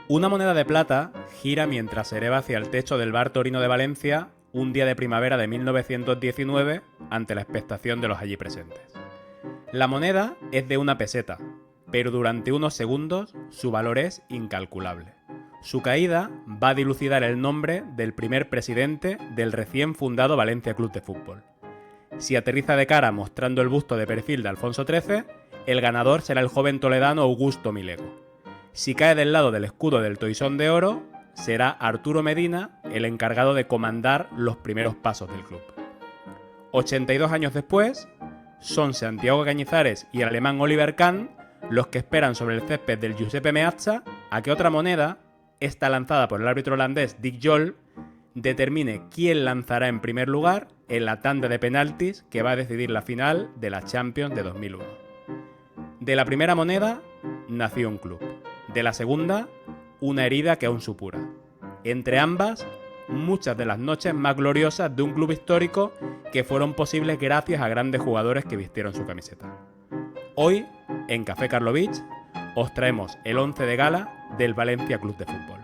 Una moneda de plata gira mientras se eleva hacia el techo del bar Torino de Valencia un día de primavera de 1919 ante la expectación de los allí presentes. La moneda es de una peseta, pero durante unos segundos su valor es incalculable. Su caída va a dilucidar el nombre del primer presidente del recién fundado Valencia Club de Fútbol. Si aterriza de cara mostrando el busto de perfil de Alfonso XIII, el ganador será el joven toledano Augusto Milego. Si cae del lado del escudo del Toisón de Oro, será Arturo Medina el encargado de comandar los primeros pasos del club. 82 años después, son Santiago Cañizares y el alemán Oliver Kahn los que esperan sobre el césped del Giuseppe Meazza a que otra moneda, esta lanzada por el árbitro holandés Dick Jol, determine quién lanzará en primer lugar en la tanda de penaltis que va a decidir la final de la Champions de 2001. De la primera moneda nació un club. De la segunda, una herida que aún supura. Entre ambas, muchas de las noches más gloriosas de un club histórico que fueron posibles gracias a grandes jugadores que vistieron su camiseta. Hoy, en Café Karlovich, os traemos el 11 de gala del Valencia Club de Fútbol.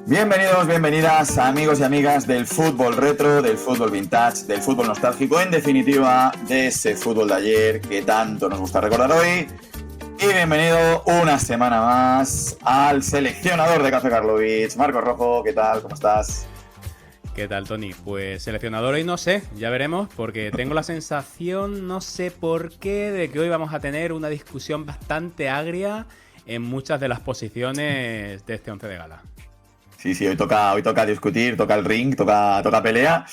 Bienvenidos, bienvenidas, amigos y amigas del fútbol retro, del fútbol vintage, del fútbol nostálgico, en definitiva, de ese fútbol de ayer que tanto nos gusta recordar hoy. Y bienvenido una semana más al seleccionador de Café Karlovich, Marcos Rojo. ¿Qué tal? ¿Cómo estás? ¿Qué tal, Tony? Pues seleccionador hoy no sé, ya veremos, porque tengo la sensación, no sé por qué, de que hoy vamos a tener una discusión bastante agria en muchas de las posiciones de este 11 de gala. Sí, hoy toca discutir, toca el ring, toca pelea.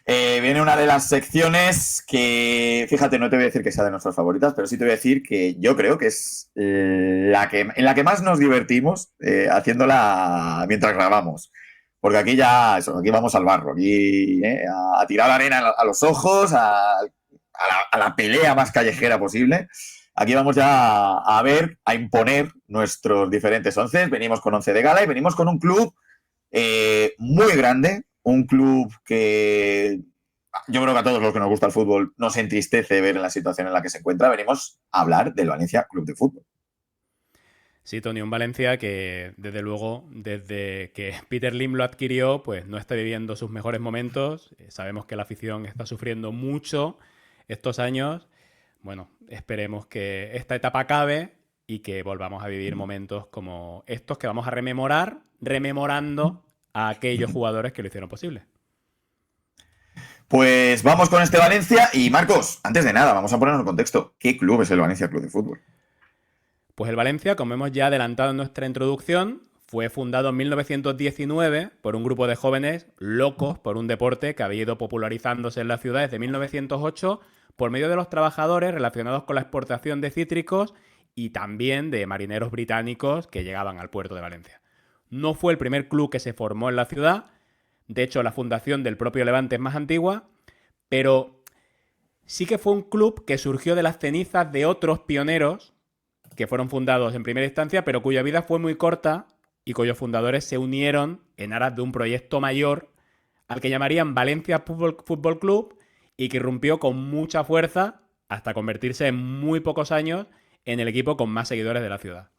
Viene una de las secciones que, fíjate, no te voy a decir que sea de nuestras favoritas, pero sí te voy a decir que yo creo que es en la que más nos divertimos haciéndola mientras grabamos. Porque aquí aquí vamos al barro, aquí a tirar arena a los ojos, a la pelea más callejera posible. Aquí vamos ya a imponer nuestros diferentes once. Venimos con 11 de gala y venimos con un club muy grande, un club que yo creo que a todos los que nos gusta el fútbol nos entristece ver en la situación en la que se encuentra. Venimos a hablar del Valencia Club de Fútbol. Sí, Tony, un Valencia que, desde luego, desde que Peter Lim lo adquirió, pues no está viviendo sus mejores momentos. Sabemos que la afición está sufriendo mucho estos años. Bueno, esperemos que esta etapa acabe y que volvamos a vivir momentos como estos que vamos a rememorando a aquellos jugadores que lo hicieron posible. Pues vamos con este Valencia y, Marcos, antes de nada, vamos a ponernos en contexto. ¿Qué club es el Valencia Club de Fútbol? Pues el Valencia, como hemos ya adelantado en nuestra introducción, fue fundado en 1919 por un grupo de jóvenes locos por un deporte que había ido popularizándose en la ciudad desde 1908 por medio de los trabajadores relacionados con la exportación de cítricos y también de marineros británicos que llegaban al puerto de Valencia. No fue el primer club que se formó en la ciudad, de hecho la fundación del propio Levante es más antigua, pero sí que fue un club que surgió de las cenizas de otros pioneros que fueron fundados en primera instancia, pero cuya vida fue muy corta y cuyos fundadores se unieron en aras de un proyecto mayor al que llamarían Valencia Fútbol Club y que irrumpió con mucha fuerza hasta convertirse en muy pocos años en el equipo con más seguidores de la ciudad.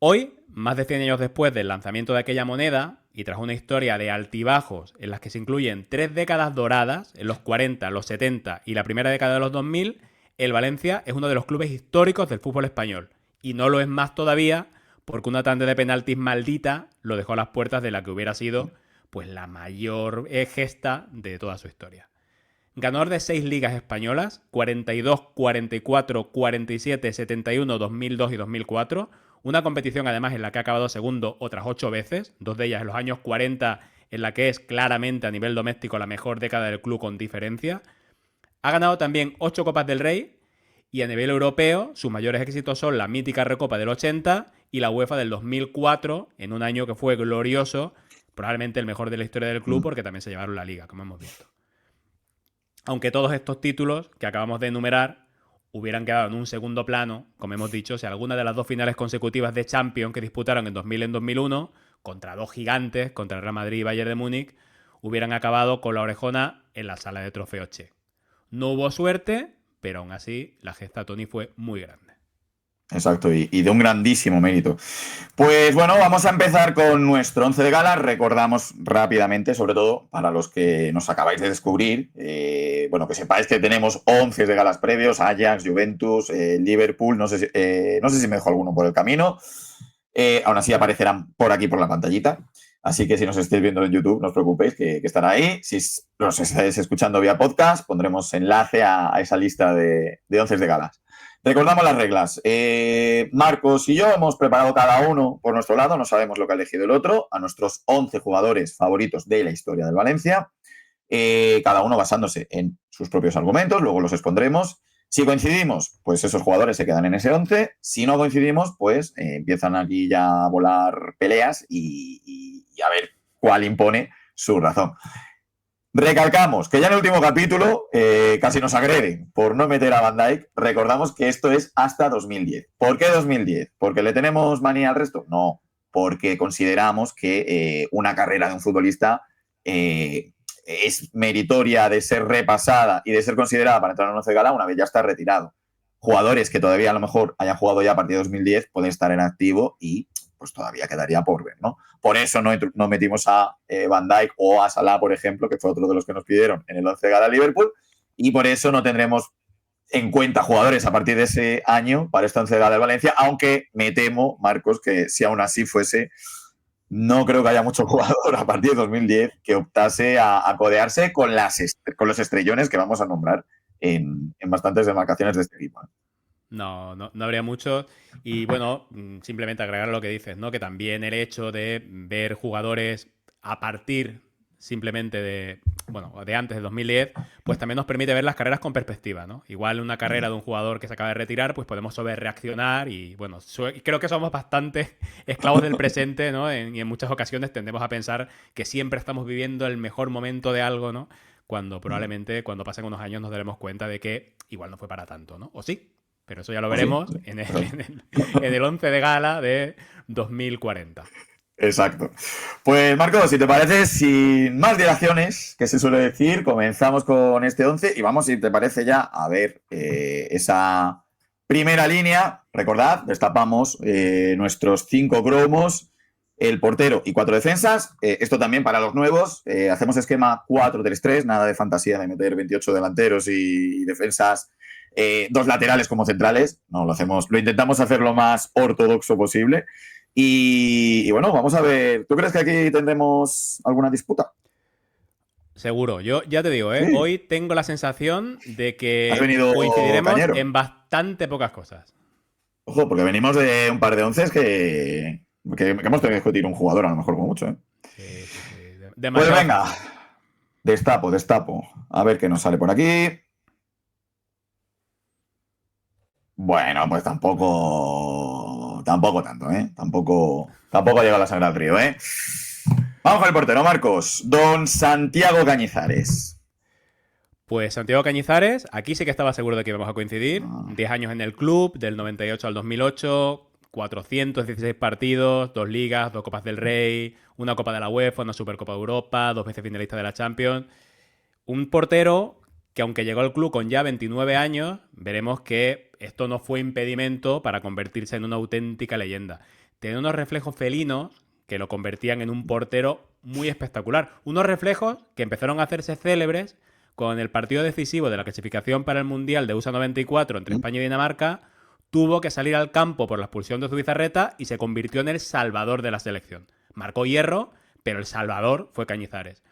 Hoy, más de 100 años después del lanzamiento de aquella moneda y tras una historia de altibajos en las que se incluyen 3 décadas doradas, en los 40, los 70 y la primera década de los 2000, el Valencia es uno de los clubes históricos del fútbol español. Y no lo es más todavía porque una tanda de penaltis maldita lo dejó a las puertas de la que hubiera sido pues la mayor gesta de toda su historia. Ganador de 6 ligas españolas, 42, 44, 47, 71, 2002 y 2004. Una competición además en la que ha acabado segundo otras 8 veces, 2 de ellas en los años 40, en la que es claramente a nivel doméstico la mejor década del club con diferencia. Ha ganado también 8 Copas del Rey y a nivel europeo sus mayores éxitos son la mítica Recopa del 80 y la UEFA del 2004, en un año que fue glorioso, probablemente el mejor de la historia del club porque también se llevaron la Liga, como hemos visto. Aunque todos estos títulos que acabamos de enumerar hubieran quedado en un segundo plano, como hemos dicho, si alguna de las dos finales consecutivas de Champions que disputaron en 2000 y en 2001, contra dos gigantes, contra el Real Madrid y Bayern de Múnich, hubieran acabado con la orejona en la sala de trofeos Che. No hubo suerte, pero aún así la gesta Toni fue muy grande. Exacto, y de un grandísimo mérito. Pues bueno, vamos a empezar con nuestro 11 de gala. Recordamos rápidamente, sobre todo para los que nos acabáis de descubrir, bueno, que sepáis que tenemos 11 de galas previos, Ajax, Juventus, Liverpool, no sé si me dejo alguno por el camino. Aún así aparecerán por aquí por la pantallita. Así que si nos estáis viendo en YouTube, no os preocupéis, que estará ahí. Si nos estáis escuchando vía podcast, pondremos enlace a esa lista de 11 de galas. Recordamos las reglas. Marcos y yo hemos preparado cada uno por nuestro lado, no sabemos lo que ha elegido el otro, a nuestros 11 jugadores favoritos de la historia del Valencia, cada uno basándose en sus propios argumentos, luego los expondremos. Si coincidimos, pues esos jugadores se quedan en ese 11. Si no coincidimos, pues empiezan aquí ya a volar peleas y a ver cuál impone su razón. Recalcamos que ya en el último capítulo casi nos agreden por no meter a Van Dijk. Recordamos que esto es hasta 2010. ¿Por qué 2010? ¿Porque le tenemos manía al resto? No, porque consideramos que una carrera de un futbolista es meritoria de ser repasada y de ser considerada para entrar en un 11 de gala una vez ya está retirado. Jugadores que todavía a lo mejor hayan jugado ya a partir de 2010 pueden estar en activo y pues todavía quedaría por ver, ¿no? Por eso no metimos a Van Dijk o a Salah, por ejemplo, que fue otro de los que nos pidieron en el 11 de gala Liverpool, y por eso no tendremos en cuenta jugadores a partir de ese año para este 11 de gala de Valencia, aunque me temo, Marcos, que si aún así fuese, no creo que haya mucho jugador a partir de 2010 que optase a codearse con los estrellones que vamos a nombrar en bastantes demarcaciones de este tipo. No habría mucho. Y bueno, simplemente agregar lo que dices, ¿no? Que también el hecho de ver jugadores a partir simplemente de antes de 2010, pues también nos permite ver las carreras con perspectiva, ¿no? Igual una carrera de un jugador que se acaba de retirar, pues podemos sobrereaccionar y bueno, creo que somos bastante esclavos del presente, ¿no? Y en muchas ocasiones tendemos a pensar que siempre estamos viviendo el mejor momento de algo, ¿no? Cuando probablemente cuando pasen unos años nos daremos cuenta de que igual no fue para tanto, ¿no? O sí, pero eso ya lo veremos en el 11 de gala de 2040. Exacto. Pues Marcos, si te parece, sin más dilaciones, que se suele decir, comenzamos con este 11 y vamos, si te parece ya, a ver esa primera línea. Recordad, destapamos nuestros 5 cromos, el portero y 4 defensas. Esto también para los nuevos. Hacemos esquema 4-3-3, nada de fantasía de meter 28 delanteros y defensas, 2 laterales como centrales. No, lo intentamos hacer lo más ortodoxo posible. Y bueno, vamos a ver. ¿Tú crees que aquí tendremos alguna disputa? Seguro. Yo ya te digo, Sí. hoy tengo la sensación de Has que venido coincidiremos cañero. en bastante pocas cosas. Ojo, porque venimos de un par de onces que hemos tenido que discutir un jugador, a lo mejor como mucho, ¿eh? Sí. Pues Demasiado. venga, destapo. A ver qué nos sale por aquí. Bueno, pues tampoco tanto, ¿eh? Tampoco llega la sangre al río, ¿eh? Vamos con el portero, Marcos. Don Santiago Cañizares. Pues Santiago Cañizares, aquí sí que estaba seguro de que íbamos a coincidir. 10 años en el club, del 98 al 2008, 416 partidos, 2 ligas, 2 Copas del Rey, una Copa de la UEFA, una Supercopa de Europa, 2 veces finalista de la Champions. Un portero que aunque llegó al club con ya 29 años, veremos que esto no fue impedimento para convertirse en una auténtica leyenda. Tenía unos reflejos felinos que lo convertían en un portero muy espectacular. Unos reflejos que empezaron a hacerse célebres con el partido decisivo de la clasificación para el Mundial de USA 94 entre España y Dinamarca. Tuvo que salir al campo por la expulsión de Zubizarreta y se convirtió en el salvador de la selección. Marcó hierro, pero el salvador fue Cañizares.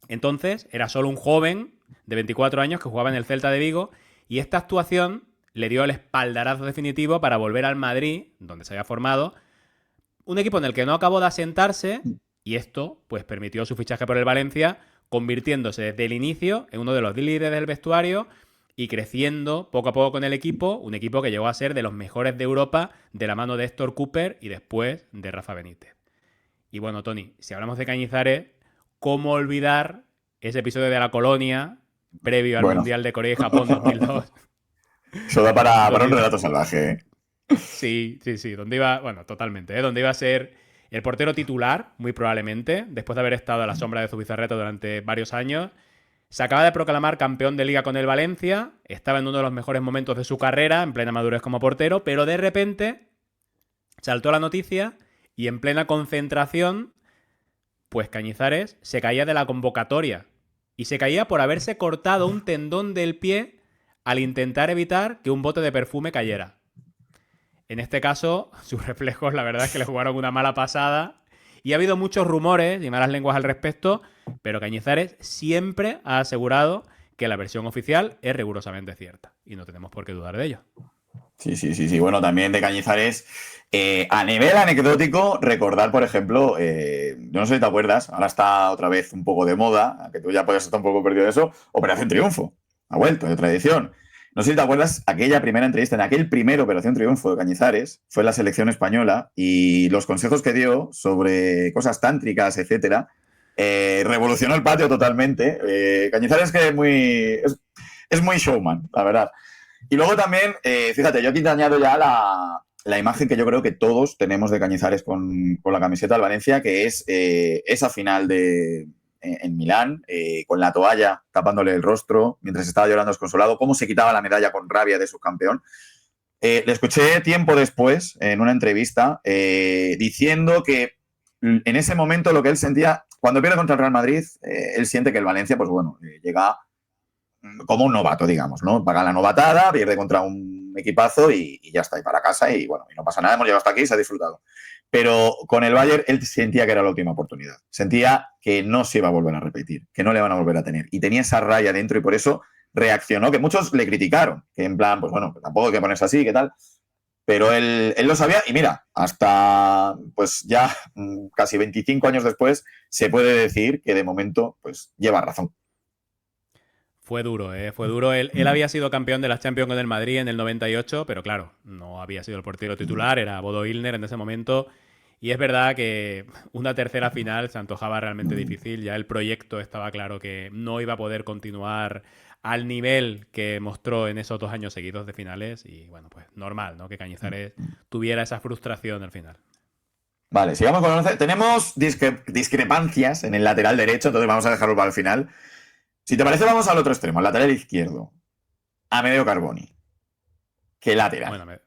Entonces, era solo un joven de 24 años que jugaba en el Celta de Vigo y esta actuación le dio el espaldarazo definitivo para volver al Madrid, donde se había formado, un equipo en el que no acabó de asentarse y esto pues permitió su fichaje por el Valencia, convirtiéndose desde el inicio en uno de los líderes del vestuario y creciendo poco a poco con el equipo, un equipo que llegó a ser de los mejores de Europa de la mano de Héctor Cooper y después de Rafa Benítez. Y bueno, Toni, si hablamos de Cañizares, ¿cómo olvidar ese episodio de la colonia previo al Mundial de Corea y Japón 2002? Eso da para un Donde, relato salvaje, ¿eh? sí, sí, sí. Donde iba, bueno, totalmente, ¿eh? Donde iba a ser el portero titular, muy probablemente, después de haber estado a la sombra de Zubizarreta durante varios años. Se acaba de proclamar campeón de liga con el Valencia, estaba en uno de los mejores momentos de su carrera, en plena madurez como portero, pero de repente saltó la noticia y en plena concentración, pues Cañizares se caía de la convocatoria. Y se caía por haberse cortado un tendón del pie al intentar evitar que un bote de perfume cayera. En este caso, sus reflejos, la verdad es que le jugaron una mala pasada. Y ha habido muchos rumores y malas lenguas al respecto, pero Cañizares siempre ha asegurado que la versión oficial es rigurosamente cierta. Y no tenemos por qué dudar de ello. Sí, sí, sí, sí. Bueno, también de Cañizares. A nivel anecdótico, recordar, por ejemplo, yo no sé si te acuerdas, ahora está otra vez un poco de moda, que tú ya puedes estar un poco perdido de eso, Operación Triunfo. Ha vuelto, de tradición. No sé si te acuerdas, aquella primera entrevista, en aquel primer Operación Triunfo de Cañizares, fue en la selección española y los consejos que dio sobre cosas tántricas, etcétera, revolucionó el patio totalmente. Cañizares que es muy showman, la verdad. Y luego también, fíjate, yo aquí te añado ya la imagen que yo creo que todos tenemos de Cañizares con la camiseta del Valencia, que es esa final en Milán, con la toalla tapándole el rostro mientras estaba llorando desconsolado, cómo se quitaba la medalla con rabia de subcampeón. Le escuché tiempo después, en una entrevista, diciendo que en ese momento lo que él sentía, cuando pierde contra el Real Madrid, él siente que el Valencia, pues bueno, llega como un novato, digamos, ¿no? Paga la novatada, pierde contra un equipazo y ya está, y para casa y bueno, y no pasa nada, hemos llegado hasta aquí y se ha disfrutado. Pero con el Bayern él sentía que era la última oportunidad, sentía que no se iba a volver a repetir, que no le van a volver a tener y tenía esa raya dentro y por eso reaccionó, que muchos le criticaron, que en plan, pues bueno, tampoco hay que ponerse así, ¿qué tal? Pero él lo sabía y mira, hasta pues ya casi 25 años después se puede decir que de momento pues lleva razón. Fue duro, ¿eh? Fue duro. Él había sido campeón de las Champions con el Madrid en el 98, pero claro, no había sido el portero titular, era Bodo Illner en ese momento. Y es verdad que una tercera final se antojaba realmente difícil. Ya el proyecto estaba claro que no iba a poder continuar al nivel que mostró en esos 2 años seguidos de finales. Y bueno, pues normal, ¿no? Que Cañizares tuviera esa frustración al final. Vale, sigamos con el 11. Tenemos discrepancias en el lateral derecho, entonces vamos a dejarlo para el final. Si te parece, vamos al otro extremo, al lateral izquierdo. Amedeo Carboni. Qué lateral. Bueno,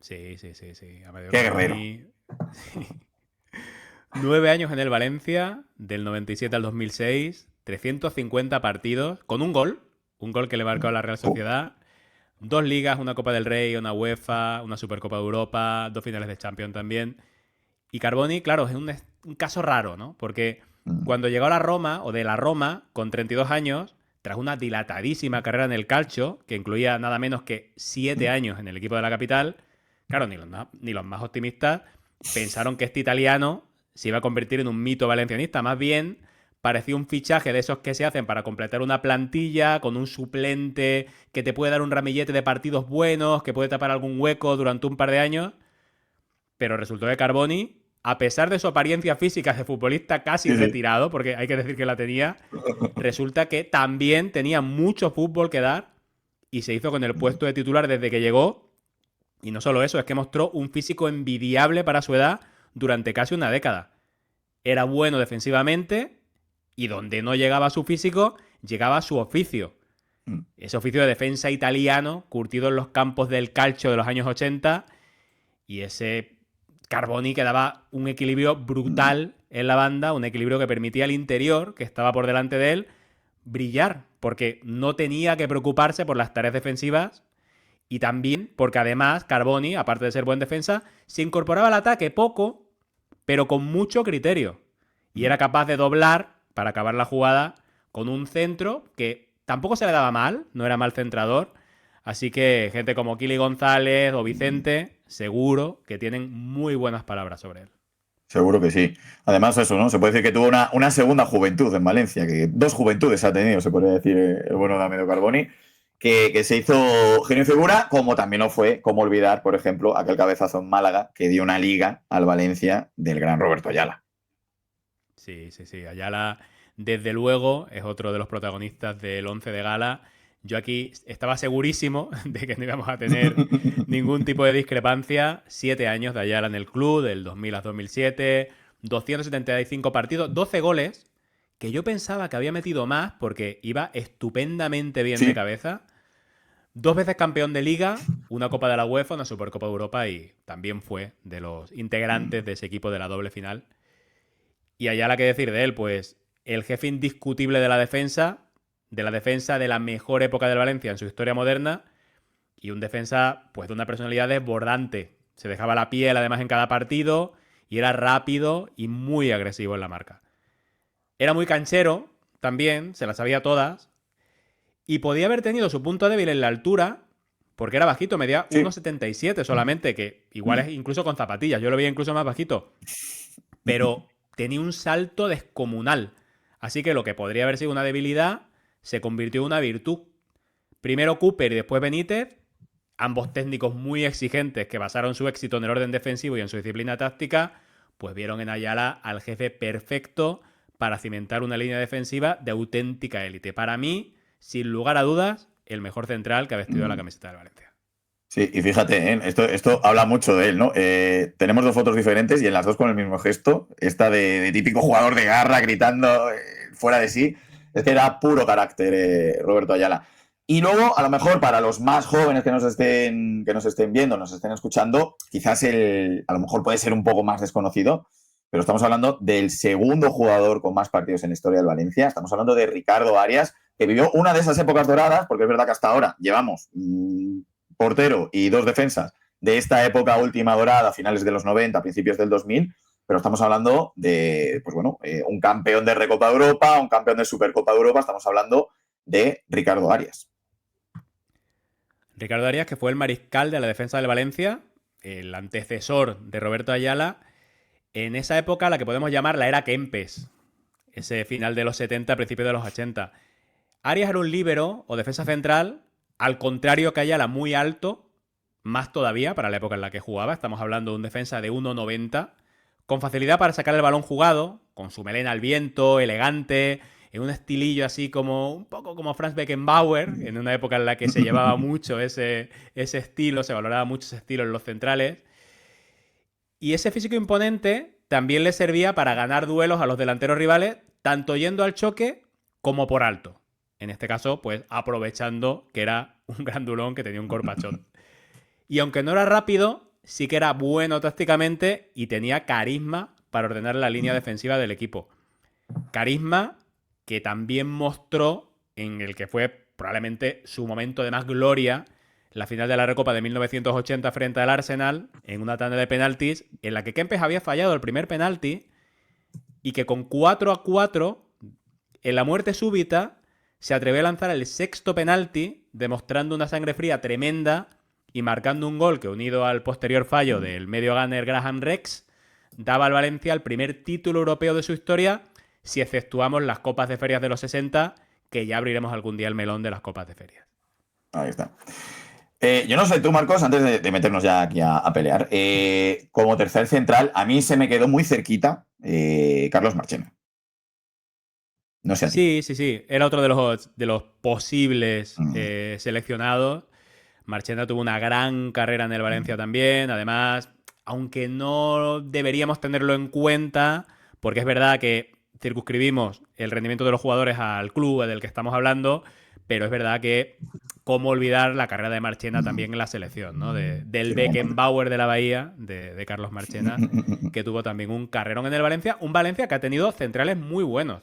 sí, sí, sí, sí. Amedeo Qué guerrero. Carboni. Sí. 9 años en el Valencia, del 97 al 2006, 350 partidos, con un gol que le marcó a la Real Uh, Sociedad, 2 ligas, una Copa del Rey, una UEFA, una Supercopa de Europa, 2 finales de Champions también. Y Carboni, claro, es un caso raro, ¿no? Porque cuando llegó a la Roma, o de la Roma, con 32 años, tras una dilatadísima carrera en el calcio, que incluía nada menos que 7 años en el equipo de la capital, claro, ni los más optimistas pensaron que este italiano se iba a convertir en un mito valencianista. Más bien, parecía un fichaje de esos que se hacen para completar una plantilla con un suplente que te puede dar un ramillete de partidos buenos, que puede tapar algún hueco durante un par de años. Pero resultó que Carboni, a pesar de su apariencia física de futbolista casi sí, sí. retirado, porque hay que decir que la tenía, resulta que también tenía mucho fútbol que dar y se hizo con el puesto de titular desde que llegó. Y no solo eso, es que mostró un físico envidiable para su edad durante casi una década. Era bueno defensivamente y donde no llegaba su físico, llegaba su oficio. Ese oficio de defensa italiano, curtido en los campos del calcio de los años 80, y ese Carboni que daba un equilibrio brutal en la banda, un equilibrio que permitía al interior, que estaba por delante de él, brillar, porque no tenía que preocuparse por las tareas defensivas y también porque además Carboni, aparte de ser buen defensa, se incorporaba al ataque poco, pero con mucho criterio. Y era capaz de doblar para acabar la jugada con un centro que tampoco se le daba mal, no era mal centrador. Así que gente como Kili González o Vicente, seguro que tienen muy buenas palabras sobre él. Seguro que sí. Además, eso, ¿no? Se puede decir que tuvo una segunda juventud en Valencia, que dos juventudes ha tenido, se podría decir, el bueno de Amedeo Carboni, que se hizo genio y figura, como también lo fue, como olvidar, por ejemplo, aquel cabezazo en Málaga que dio una liga al Valencia del gran Roberto Ayala. Sí, sí, sí. Ayala, desde luego, es otro de los protagonistas del 11 de gala. Yo aquí estaba segurísimo de que no íbamos a tener ningún tipo de discrepancia. 7 años de Ayala en el club, del 2000 al 2007, 275 partidos, 12 goles, que yo pensaba que había metido más porque iba estupendamente bien de Sí, cabeza. 2 veces campeón de Liga, una Copa de la UEFA, una Supercopa de Europa y también fue de los integrantes de ese equipo de la doble final. Y Ayala, ¿qué decir de él? Pues el jefe indiscutible de la defensa de la mejor época del Valencia en su historia moderna y un defensa pues de una personalidad desbordante. Se dejaba la piel además en cada partido y era rápido y muy agresivo en la marca. Era muy canchero también, se las sabía todas y podía haber tenido su punto débil en la altura porque era bajito, medía sí. 1,77 solamente, que igual es incluso con zapatillas, yo lo veía incluso más bajito, pero tenía un salto descomunal. Así que lo que podría haber sido una debilidad se convirtió en una virtud. Primero Cooper y después Benítez, ambos técnicos muy exigentes que basaron su éxito en el orden defensivo y en su disciplina táctica, pues vieron en Ayala al jefe perfecto para cimentar una línea defensiva de auténtica élite. Para mí, sin lugar a dudas, el mejor central que ha vestido la camiseta del Valencia. Sí, y fíjate, esto habla mucho de él, ¿no? Tenemos 2 fotos diferentes y en las 2 con el mismo gesto. Esta de típico jugador de garra gritando fuera de sí. Es que era puro carácter, Roberto Ayala. Y luego, a lo mejor para los más jóvenes que nos estén viendo, nos estén escuchando, quizás a lo mejor puede ser un poco más desconocido, pero estamos hablando del segundo jugador con más partidos en la historia del Valencia. Estamos hablando de Ricardo Arias, que vivió una de esas épocas doradas, porque es verdad que hasta ahora llevamos portero y 2 defensas de esta época última dorada, finales de los 90, principios del 2000, pero estamos hablando de, pues bueno, un campeón de Recopa de Europa, un campeón de Supercopa de Europa, estamos hablando de Ricardo Arias. Ricardo Arias, que fue el mariscal de la defensa del Valencia, el antecesor de Roberto Ayala, en esa época la que podemos llamar la era Kempes, ese final de los 70, principio de los 80. Arias era un líbero o defensa central, al contrario que Ayala, muy alto, más todavía para la época en la que jugaba. Estamos hablando de un defensa de 1,90, con facilidad para sacar el balón jugado, con su melena al viento, elegante, en un estilillo así como un poco como Franz Beckenbauer, en una época en la que se llevaba mucho ese estilo, se valoraba mucho ese estilo en los centrales. Y ese físico imponente también le servía para ganar duelos a los delanteros rivales, tanto yendo al choque como por alto. En este caso, pues aprovechando que era un grandulón que tenía un corpachón. Y aunque no era rápido, sí que era bueno tácticamente y tenía carisma para ordenar la línea defensiva del equipo. Carisma que también mostró en el que fue probablemente su momento de más gloria, la final de la Recopa de 1980 frente al Arsenal, en una tanda de penaltis, en la que Kempes había fallado el primer penalti y que con 4-4, en la muerte súbita, se atrevió a lanzar el sexto penalti, demostrando una sangre fría tremenda y marcando un gol que, unido al posterior fallo del medio gunner Graham Rex, daba al Valencia el primer título europeo de su historia, si exceptuamos las copas de ferias de los 60, que ya abriremos algún día el melón de las copas de ferias. Ahí está. Yo no sé tú, Marcos, antes de meternos ya aquí a pelear, como tercer central, a mí se me quedó muy cerquita Carlos Marchena. No sé a ti. Sí. Era otro de los posibles seleccionados. Marchena tuvo una gran carrera en el Valencia también. Además, aunque no deberíamos tenerlo en cuenta, porque es verdad que circunscribimos el rendimiento de los jugadores al club del que estamos hablando, pero es verdad que cómo olvidar la carrera de Marchena también en la selección, ¿no? Del Beckenbauer de la Bahía, de Carlos Marchena, que tuvo también un carrerón en el Valencia. Un Valencia que ha tenido centrales muy buenos.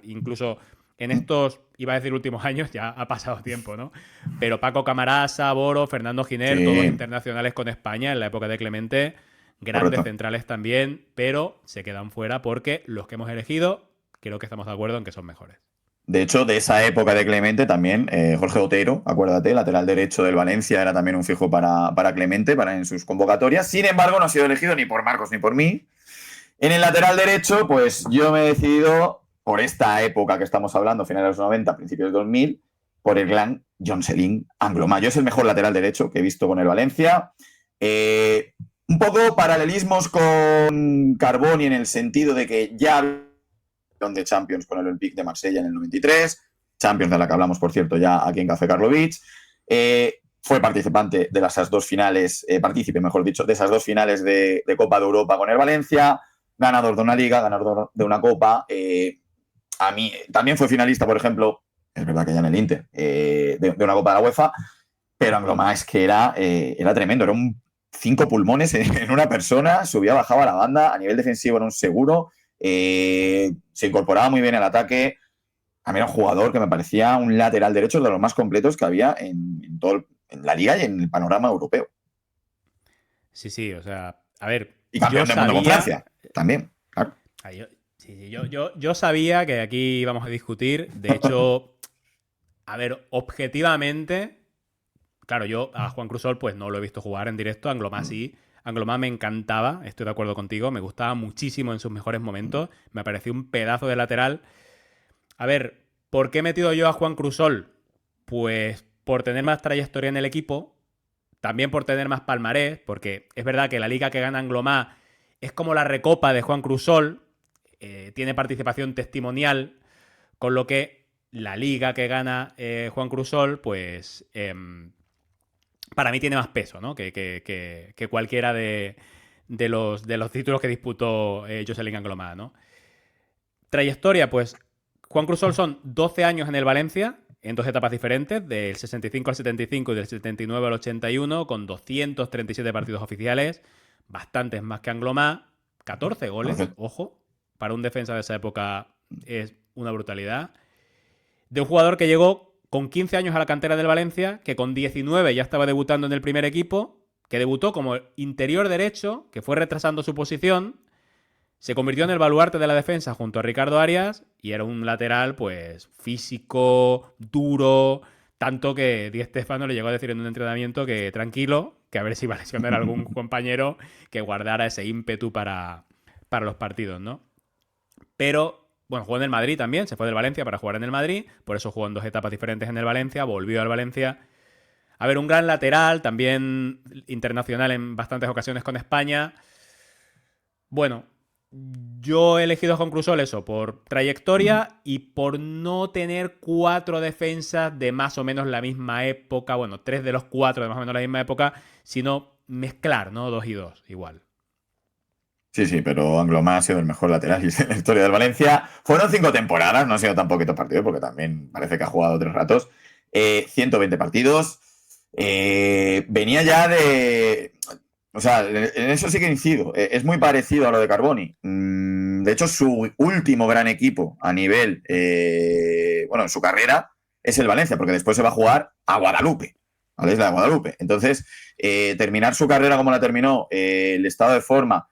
Incluso en estos, iba a decir últimos años, ya ha pasado tiempo, ¿no? Pero Paco Camarasa, Boro, Fernando Giner, sí, todos internacionales con España en la época de Clemente, grandes Correcto. Centrales también, pero se quedan fuera porque los que hemos elegido, creo que estamos de acuerdo en que son mejores. De hecho, de esa época de Clemente también, Jorge Otero, acuérdate, lateral derecho del Valencia, era también un fijo para Clemente, en sus convocatorias. Sin embargo, no ha sido elegido ni por Marcos ni por mí. En el lateral derecho, pues yo me he decidido, por esta época que estamos hablando, finales de los 90, principios del 2000, por el gran Jocelyn Anglomayo. Es el mejor lateral derecho que he visto con el Valencia. Un poco paralelismos con Carboni en el sentido de que ya de Champions con el Olympique de Marsella en el 93, Champions, de la que hablamos, por cierto, ya aquí en Café Karlovich. Fue participante de esas dos finales, partícipe, mejor dicho, de esas dos finales de Copa de Europa con el Valencia, ganador de una liga, ganador de una copa. A mí también fue finalista, por ejemplo, es verdad que ya en el Inter, de una copa de la UEFA, pero Anglomá es que era tremendo, era un 5 pulmones en una persona, subía, bajaba la banda, a nivel defensivo era un seguro, se incorporaba muy bien al ataque. A mí era un jugador que me parecía un lateral derecho de los más completos que había en la liga y en el panorama europeo. Sí, o sea, a ver, Y yo campeón del mundo con sabía. Francia, también, claro. Yo sabía que aquí íbamos a discutir. De hecho, a ver, objetivamente, claro, yo a Juan Crusol pues no lo he visto jugar en directo, a Anglomá sí. Anglomá me encantaba, estoy de acuerdo contigo, me gustaba muchísimo en sus mejores momentos, me pareció un pedazo de lateral. A ver, ¿por qué he metido yo a Juan Crusol? Pues por tener más trayectoria en el equipo, también por tener más palmarés, porque es verdad que la liga que gana Anglomá es como la recopa de Juan Crusol, tiene participación testimonial, con lo que la liga que gana Juan Crusol, pues para mí tiene más peso, ¿no? Que cualquiera de los títulos que disputó Jocelyn Anglomá, ¿no? Trayectoria, pues Juan Crusol son 12 años en el Valencia, en dos etapas diferentes, del 65 al 75 y del 79 al 81, con 237 partidos oficiales, bastantes más que Anglomá, 14 goles, ojo, para un defensa de esa época es una brutalidad. De un jugador que llegó con 15 años a la cantera del Valencia, que con 19 ya estaba debutando en el primer equipo, que debutó como interior derecho, que fue retrasando su posición, se convirtió en el baluarte de la defensa junto a Ricardo Arias y era un lateral, pues, físico, duro, tanto que Di Stéfano le llegó a decir en un entrenamiento que tranquilo, que a ver si iba a lesionar a algún compañero que guardara ese ímpetu para los partidos, ¿no? Pero, bueno, jugó en el Madrid también, se fue del Valencia para jugar en el Madrid, por eso jugó en dos etapas diferentes en el Valencia, volvió al Valencia. A ver, un gran lateral, también internacional en bastantes ocasiones con España. Bueno, yo he elegido a Juan Crusol eso, por trayectoria y por no tener 4 defensas de más o menos la misma época, bueno, 3 de los 4 de más o menos la misma época, sino mezclar, ¿no? 2 y 2, igual. Sí, pero Anglomá ha sido el mejor lateral en la historia del Valencia. Fueron 5 temporadas, no ha sido tan poquito partido, porque también parece que ha jugado 3 ratos. 120 partidos. Venía ya de... O sea, en eso sí que incido. Es muy parecido a lo de Carboni. De hecho, su último gran equipo a nivel, bueno, en su carrera, es el Valencia, porque después se va a jugar a Guadalupe, a la isla de Guadalupe. Entonces, terminar su carrera como la terminó, el estado de forma,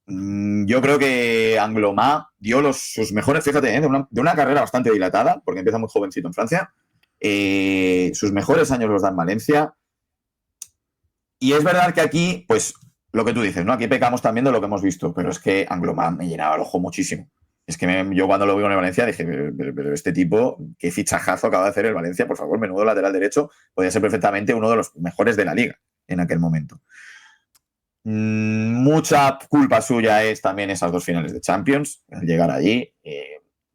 yo creo que Anglomá dio sus mejores, fíjate, de una carrera bastante dilatada, porque empieza muy jovencito en Francia. Sus mejores años los da en Valencia. Y es verdad que aquí, pues, lo que tú dices, ¿no? Aquí pecamos también de lo que hemos visto, pero es que Anglomá me llenaba el ojo muchísimo. Es que yo cuando lo vi en el Valencia dije, pero este tipo, qué fichajazo acaba de hacer el Valencia, por favor, menudo lateral derecho, podía ser perfectamente uno de los mejores de la liga en aquel momento. Mucha culpa suya es también esas dos finales de Champions, al llegar allí.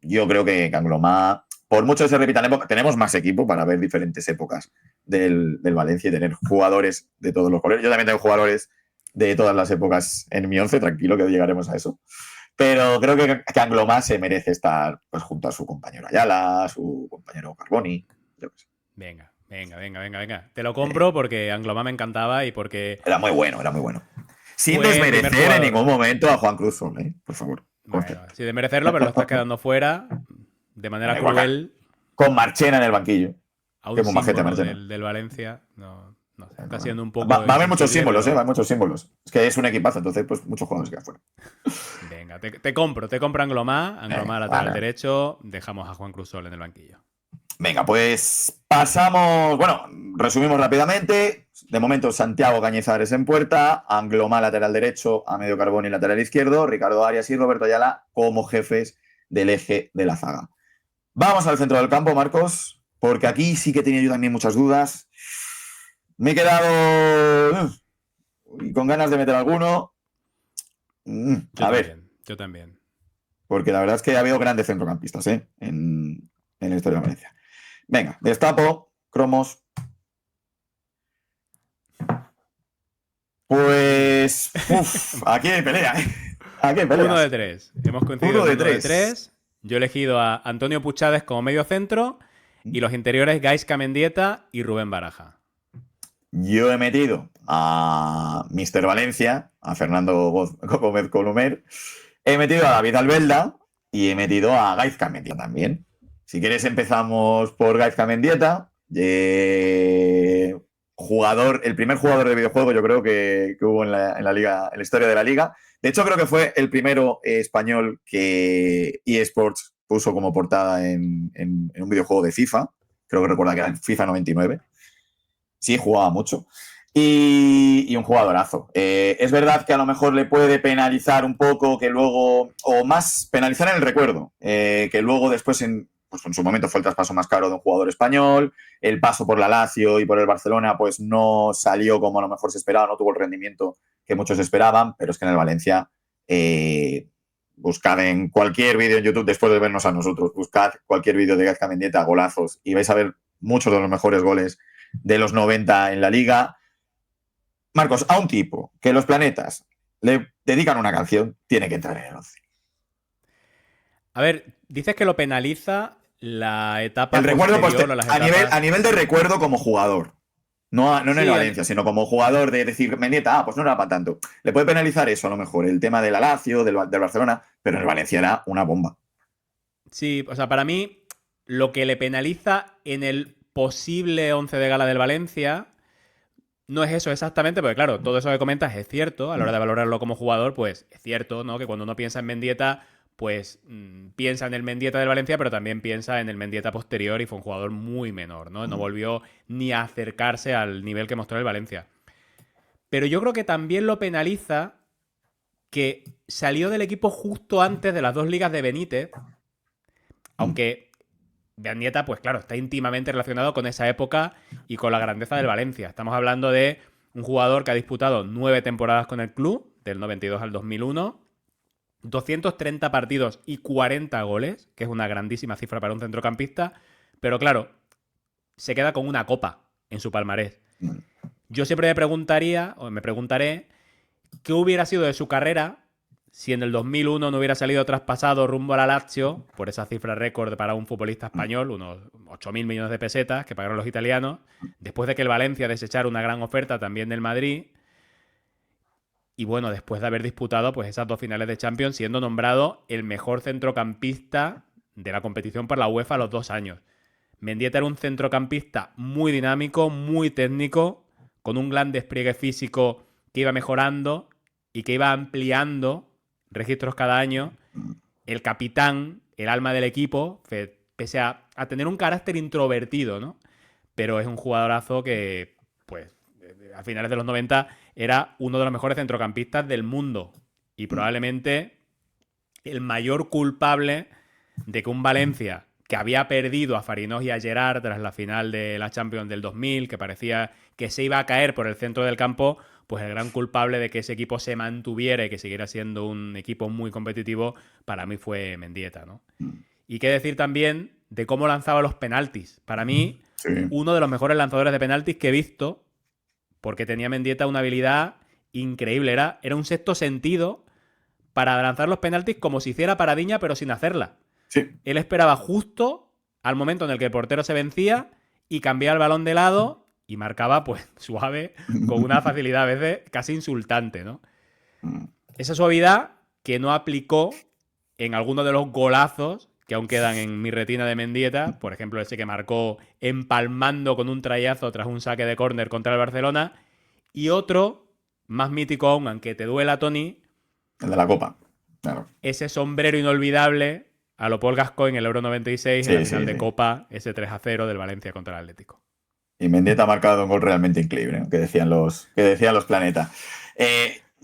Yo creo que Anglomá, por mucho que se repitan épocas, tenemos más equipo para ver diferentes épocas del Valencia y tener jugadores de todos los colores. Yo también tengo jugadores de todas las épocas en mi once, tranquilo que llegaremos a eso. Pero creo que Anglomá se merece estar pues, junto a su compañero Ayala, su compañero Carboni. Yo qué sé. Venga. Te lo compro porque Anglomá me encantaba y porque... Era muy bueno. Sin desmerecer en ningún momento a Juan Crusol, por favor. Bueno, sin desmerecerlo, pero lo estás quedando fuera de manera cruel. Con Marchena en el banquillo. A un símbolo del Valencia. No sé, está siendo un poco... Va a haber muchos símbolos, va a haber muchos símbolos. Es que es un equipazo, entonces pues muchos jugadores quedan fuera. Venga, te compro Anglomá lateral derecho, dejamos a Juan Crusol en el banquillo. Venga, pues pasamos, bueno, resumimos rápidamente. De momento, Santiago Cañizares en puerta, Anglomá lateral derecho, Amedio Carboni lateral izquierdo, Ricardo Arias y Roberto Ayala como jefes del eje de la zaga. Vamos al centro del campo, Marcos, porque aquí sí que tenía yo también muchas dudas. Me he quedado con ganas de meter alguno. Yo también. Porque la verdad es que ha habido grandes centrocampistas en la historia de Valencia. Venga, destapo, cromos. Pues, aquí hay pelea, ¿eh? Aquí hay peleas. 1 de 3. Hemos coincidido Uno de en 1 de tres. 3. Yo he elegido a Antonio Puchades como medio centro y los interiores Gaisca Mendieta y Rubén Baraja. Yo he metido a Mr. Valencia, a Fernando Gómez Colomer, he metido a David Albelda y he metido a Gaizka Mendieta también. Si quieres empezamos por Gaizka Mendieta. Jugador, el primer jugador de videojuego yo creo que hubo en la liga, en la historia de la liga. De hecho, creo que fue el primero español que eSports puso como portada en un videojuego de FIFA. Creo que recuerda que era el FIFA 99. Sí, jugaba mucho. Y un jugadorazo. Es verdad que a lo mejor le puede penalizar un poco que luego, o más penalizar en el recuerdo, que luego después pues en su momento fue el traspaso más caro de un jugador español, el paso por la Lazio y por el Barcelona pues no salió como a lo mejor se esperaba, no tuvo el rendimiento que muchos esperaban, pero es que en el Valencia, buscad en cualquier vídeo en YouTube después de vernos a nosotros, buscad cualquier vídeo de Gaizka Mendieta, golazos, y vais a ver muchos de los mejores goles de los 90 en la liga. Marcos, a un tipo que los planetas le dedican una canción, tiene que entrar en el 11. A ver, dices que lo penaliza la etapa el recuerdo posterior o las a etapas... nivel de recuerdo como jugador. No en el Valencia, sino como jugador de decir, Mendieta, pues no era para tanto. Le puede penalizar eso a lo mejor, el tema del Lazio, del Barcelona, pero en el Valencia era una bomba. Sí, o sea, para mí lo que le penaliza en el posible 11 de gala del Valencia no es eso exactamente, porque claro, todo eso que comentas es cierto, a la hora de valorarlo como jugador, pues es cierto, ¿no? Que cuando uno piensa en Mendieta, pues piensa en el Mendieta del Valencia, pero también piensa en el Mendieta posterior y fue un jugador muy menor, ¿no? No volvió ni a acercarse al nivel que mostró el Valencia. Pero yo creo que también lo penaliza que salió del equipo justo antes de las dos ligas de Benítez, aunque Mendieta, pues claro, está íntimamente relacionado con esa época y con la grandeza del Valencia. Estamos hablando de un jugador que ha disputado 9 temporadas con el club, del 92 al 2001, 230 partidos y 40 goles, que es una grandísima cifra para un centrocampista, pero claro, se queda con una copa en su palmarés. Yo siempre me preguntaría, o me preguntaré, ¿qué hubiera sido de su carrera si en el 2001 no hubiera salido traspasado rumbo a la Lazio, por esa cifra récord para un futbolista español, unos 8.000 millones de pesetas que pagaron los italianos, después de que el Valencia desechara una gran oferta también del Madrid, y bueno, después de haber disputado pues esas dos finales de Champions, siendo nombrado el mejor centrocampista de la competición por la UEFA a los 2 años. Mendieta era un centrocampista muy dinámico, muy técnico, con un gran despliegue físico que iba mejorando y que iba ampliando registros cada año. El capitán, el alma del equipo, pese a tener un carácter introvertido, ¿no? Pero es un jugadorazo que, pues, a finales de los 90 era uno de los mejores centrocampistas del mundo y probablemente el mayor culpable de que un Valencia que había perdido a Farinós y a Gerard tras la final de la Champions del 2000, que parecía que se iba a caer por el centro del campo, pues el gran culpable de que ese equipo se mantuviera y que siguiera siendo un equipo muy competitivo, para mí fue Mendieta, ¿no? Y qué decir también de cómo lanzaba los penaltis. Para mí, Sí. uno de los mejores lanzadores de penaltis que he visto, porque tenía Mendieta una habilidad increíble. Era un sexto sentido para lanzar los penaltis como si hiciera paradiña, pero sin hacerla. Sí. Él esperaba justo al momento en el que el portero se vencía y cambiaba el balón de lado y marcaba, pues, suave, con una facilidad a veces casi insultante, ¿no? Esa suavidad que no aplicó en algunos de los golazos que aún quedan en mi retina de Mendieta, por ejemplo, ese que marcó empalmando con un trayazo tras un saque de córner contra el Barcelona, y otro, más mítico aún, aunque te duela, Tony, el de la Copa, claro. Ese sombrero inolvidable a lo Paul Gascoigne en el Euro 96, en la final de Copa, ese 3-0 del Valencia contra el Atlético. Y Mendieta ha marcado un gol realmente increíble, ¿no? que decían los Planeta.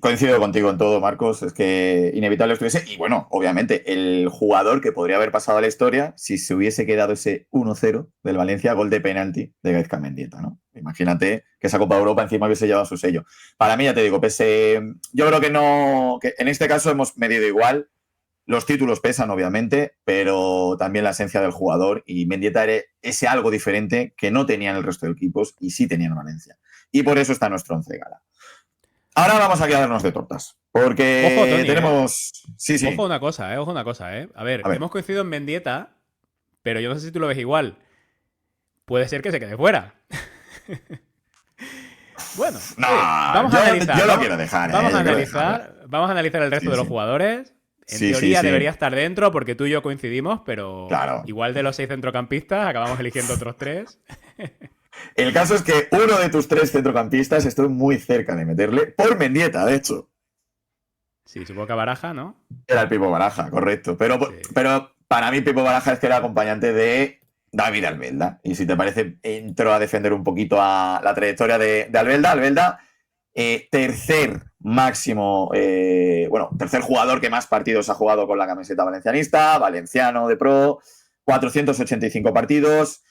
Coincido contigo en todo, Marcos, es que inevitable estuviese. Y bueno, obviamente, el jugador que podría haber pasado a la historia si se hubiese quedado ese 1-0 del Valencia, gol de penalti de Gaizka Mendieta, ¿no? Imagínate que esa Copa de Europa encima hubiese llevado su sello. Para mí, ya te digo, yo creo que no, que en este caso hemos medido igual. Los títulos pesan, obviamente, pero también la esencia del jugador. Y Mendieta era ese algo diferente que no tenían el resto de equipos y sí tenían Valencia. Y por eso está nuestro once de gala. Ahora vamos a quedarnos de tortas. Ojo, Porque Tony, tenemos. Sí, sí. Ojo una cosa, Ojo una cosa, A ver, A ver. hemos coincidido en Mendieta, pero yo no sé si tú lo ves igual. Puede ser que se quede fuera. Bueno, No, oye, vamos a analizar. yo lo quiero dejar. Vamos a yo quiero analizar. dejarlo. Vamos a analizar el resto Sí, de los sí. jugadores. En Sí, teoría sí, sí. debería estar dentro porque tú y yo coincidimos, pero Claro. igual de los 6 centrocampistas acabamos eligiendo otros 3. El caso es que uno de tus 3 centrocampistas estoy muy cerca de meterle por Mendieta, de hecho. Sí, supongo que a Baraja, ¿no? Era el Pipo Baraja, correcto. Pero para mí Pipo Baraja es que era acompañante de David Albelda. Y si te parece, entro a defender un poquito a la trayectoria de Albelda. Albelda, tercer máximo, tercer jugador que más partidos ha jugado con la camiseta valencianista, valenciano de pro, 485 partidos,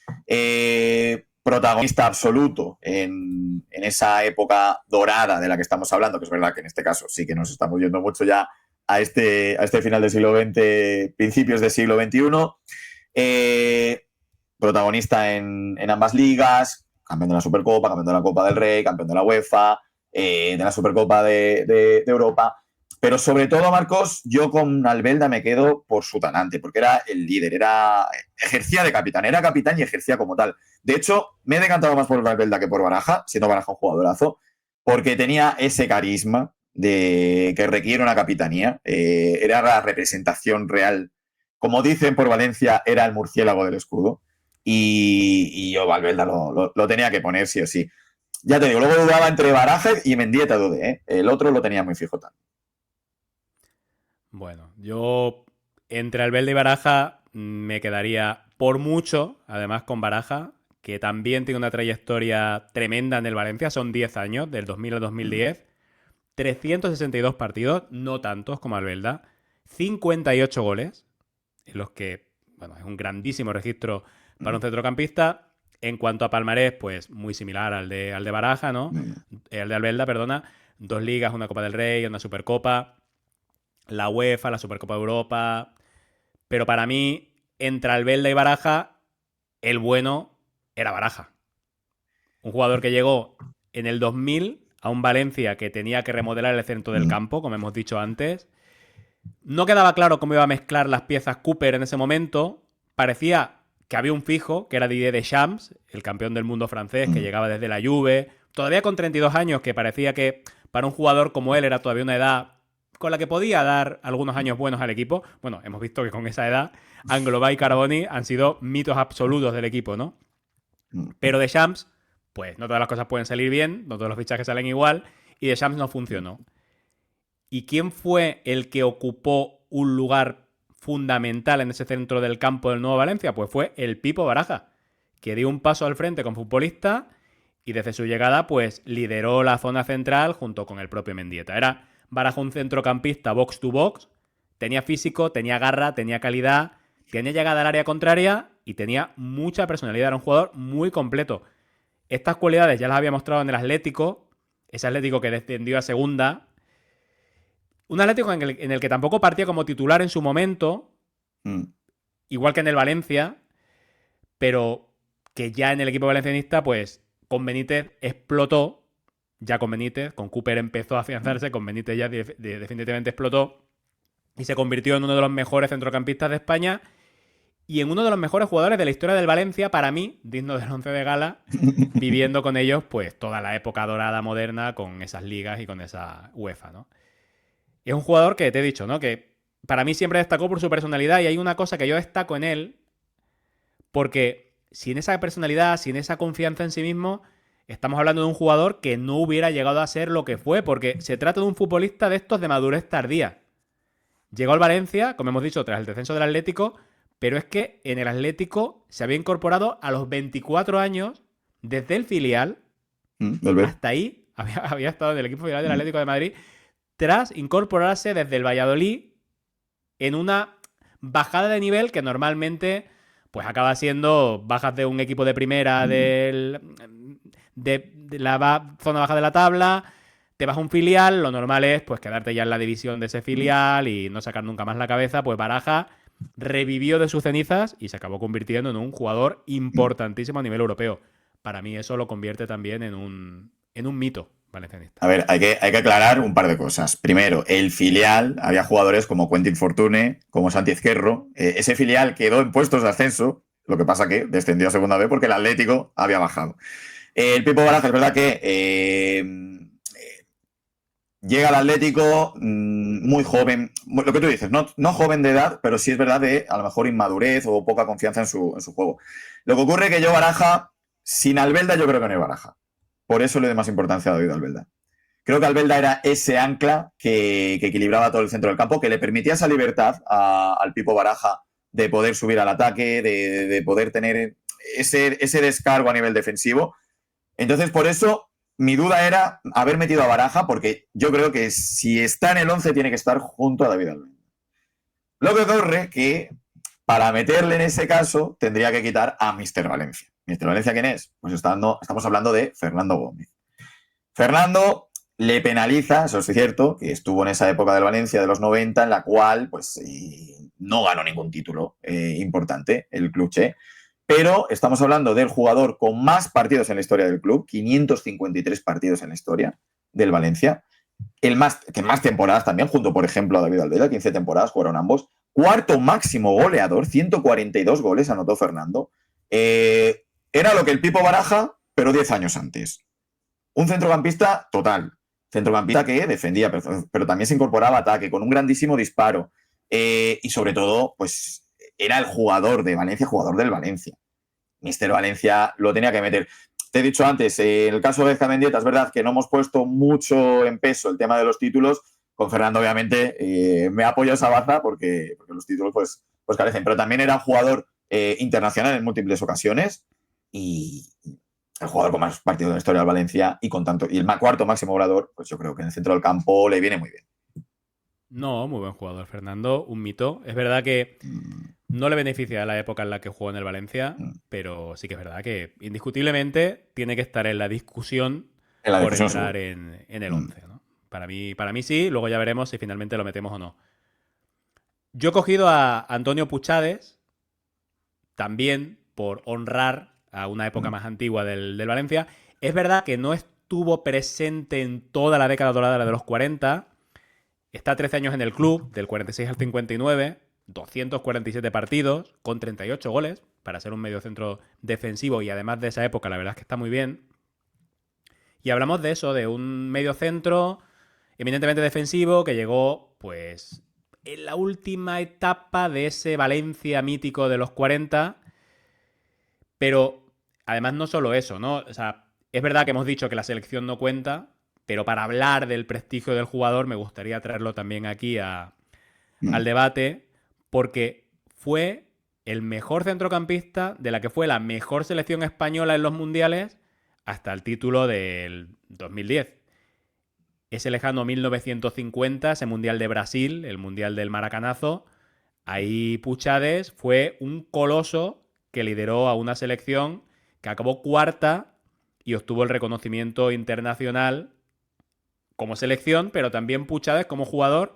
protagonista absoluto en esa época dorada de la que estamos hablando, que es verdad que en este caso sí que nos estamos yendo mucho ya a este final del siglo XX, principios del siglo XXI. Protagonista en ambas ligas, campeón de la Supercopa, campeón de la Copa del Rey, campeón de la UEFA, de la Supercopa de Europa. Pero sobre todo, Marcos, yo con Albelda me quedo por su talante, porque era el líder, ejercía de capitán, era capitán y ejercía como tal. De hecho, me he decantado más por Albelda que por Baraja, siendo Baraja un jugadorazo, porque tenía ese carisma que requiere una capitanía. Era la representación real. Como dicen por Valencia, era el murciélago del escudo. Y yo Albelda lo tenía que poner sí o sí. Ya te digo, luego dudaba entre Baraja y Mendieta, dudé, ¿eh? El otro lo tenía muy fijo también. Bueno, yo entre Albelda y Baraja me quedaría por mucho, además con Baraja, que también tiene una trayectoria tremenda en el Valencia, son 10 años, del 2000 al 2010, 362 partidos, no tantos como Albelda, 58 goles, en los que, bueno, es un grandísimo registro para un centrocampista. En cuanto a palmarés, pues muy similar al de Baraja, ¿no? Al de Albelda, perdona. 2 ligas, una Copa del Rey, una Supercopa, la UEFA, la Supercopa de Europa. Pero para mí, entre Albelda y Baraja, el bueno era Baraja. Un jugador que llegó en el 2000 a un Valencia que tenía que remodelar el centro del campo, como hemos dicho antes. No quedaba claro cómo iba a mezclar las piezas Cooper en ese momento. Parecía que había un fijo, que era Didier Deschamps, el campeón del mundo francés, que llegaba desde la Juve, todavía con 32 años, que parecía que para un jugador como él era todavía una edad con la que podía dar algunos años buenos al equipo. Bueno, hemos visto que con esa edad, Anglobá y Carboni han sido mitos absolutos del equipo, ¿no? Pero Deschamps, pues no todas las cosas pueden salir bien, no todos los fichajes salen igual, y Deschamps no funcionó. ¿Y quién fue el que ocupó un lugar fundamental en ese centro del campo del Nuevo Valencia? Pues fue el Pipo Baraja, que dio un paso al frente con futbolista y desde su llegada pues lideró la zona central junto con el propio Mendieta. Era Baraja un centrocampista box to box, tenía físico, tenía garra, tenía calidad, tenía llegada al área contraria y tenía mucha personalidad. Era un jugador muy completo. Estas cualidades ya las había mostrado en el Atlético, ese Atlético que descendió a segunda. Un Atlético en el que tampoco partía como titular en su momento, igual que en el Valencia, pero que ya en el equipo valencianista, pues con Benítez explotó. Ya con Benítez, con Cooper empezó a afianzarse, con Benítez ya definitivamente explotó y se convirtió en uno de los mejores centrocampistas de España y en uno de los mejores jugadores de la historia del Valencia, para mí, digno del once de gala, viviendo con ellos pues toda la época dorada moderna con esas ligas y con esa UEFA, ¿no? Es un jugador que te he dicho, ¿no? Que para mí siempre destacó por su personalidad y hay una cosa que yo destaco en él porque sin esa personalidad, sin esa confianza en sí mismo, estamos hablando de un jugador que no hubiera llegado a ser lo que fue, porque se trata de un futbolista de estos de madurez tardía. Llegó al Valencia, como hemos dicho, tras el descenso del Atlético, pero es que en el Atlético se había incorporado a los 24 años desde el filial hasta ahí, había estado en el equipo filial del Atlético de Madrid, tras incorporarse desde el Valladolid en una bajada de nivel que normalmente pues acaba siendo bajas de un equipo de primera de la zona baja de la tabla, te vas a un filial, lo normal es pues quedarte ya en la división de ese filial y no sacar nunca más la cabeza. Pues Baraja revivió de sus cenizas y se acabó convirtiendo en un jugador importantísimo a nivel europeo. Para mí eso lo convierte también en un mito valencianista. A ver, hay que aclarar un par de cosas. Primero, el filial, había jugadores como Quentin Fortune, como Santi Ezquerro. Ese filial quedó en puestos de ascenso, lo que pasa que descendió a segunda vez porque el Atlético había bajado. El Pipo Baraja es verdad que llega al Atlético muy joven, lo que tú dices, no joven de edad, pero sí es verdad de a lo mejor inmadurez o poca confianza en su juego. Lo que ocurre es que yo Baraja, sin Albelda yo creo que no hay Baraja. Por eso le doy más importancia a David Albelda. Creo que Albelda era ese ancla que equilibraba todo el centro del campo, que le permitía esa libertad al Pipo Baraja de poder subir al ataque, de poder tener ese descargo a nivel defensivo. Entonces, por eso, mi duda era haber metido a Baraja, porque yo creo que si está en el 11 tiene que estar junto a David Albelda. Lo que ocurre que para meterle en ese caso tendría que quitar a Mr. Valencia. ¿Mr. Valencia quién es? Pues estamos hablando de Fernando Gómez. Fernando le penaliza, eso es cierto, que estuvo en esa época del Valencia de los 90, en la cual pues no ganó ningún título importante el club Che, pero estamos hablando del jugador con más partidos en la historia del club, 553 partidos en la historia del Valencia, que más temporadas también, junto por ejemplo a David Albelda, 15 temporadas jugaron ambos, cuarto máximo goleador, 142 goles anotó Fernando, era lo que el Pipo Baraja, pero 10 años antes. Un centrocampista total. Centrocampista que defendía, pero también se incorporaba a ataque, con un grandísimo disparo. Y sobre todo, pues era el jugador de Valencia, jugador del Valencia. Mister Valencia lo tenía que meter. Te he dicho antes, en el caso de Ezca Mendieta, es verdad que no hemos puesto mucho en peso el tema de los títulos. Con Fernando, obviamente, me apoyo a esa baza porque los títulos pues carecen. Pero también era un jugador internacional en múltiples ocasiones y el jugador con más partidos de la historia del Valencia y el cuarto máximo goleador, pues yo creo que en el centro del campo le viene muy bien. No, muy buen jugador, Fernando, un mito. Es verdad que no le beneficia la época en la que jugó en el Valencia, pero sí que es verdad que indiscutiblemente tiene que estar en la discusión por entrar en el 11, ¿no? Para mí sí, luego ya veremos si finalmente lo metemos o no. Yo he cogido a Antonio Puchades, también por honrar a una época más antigua del Valencia. Es verdad que no estuvo presente en toda la década dorada de los 40. Está 13 años en el club, del 46 al 59, 247 partidos, con 38 goles, para ser un mediocentro defensivo y además de esa época, la verdad es que está muy bien. Y hablamos de eso, de un mediocentro eminentemente defensivo que llegó, pues, en la última etapa de ese Valencia mítico de los 40. Pero además no solo eso, ¿no? O sea, es verdad que hemos dicho que la selección no cuenta, pero para hablar del prestigio del jugador me gustaría traerlo también aquí al debate, porque fue el mejor centrocampista de la que fue la mejor selección española en los mundiales hasta el título del 2010. Ese lejano 1950, ese Mundial de Brasil, el Mundial del Maracanazo, ahí Puchades fue un coloso que lideró a una selección que acabó cuarta y obtuvo el reconocimiento internacional como selección, pero también Puchades como jugador,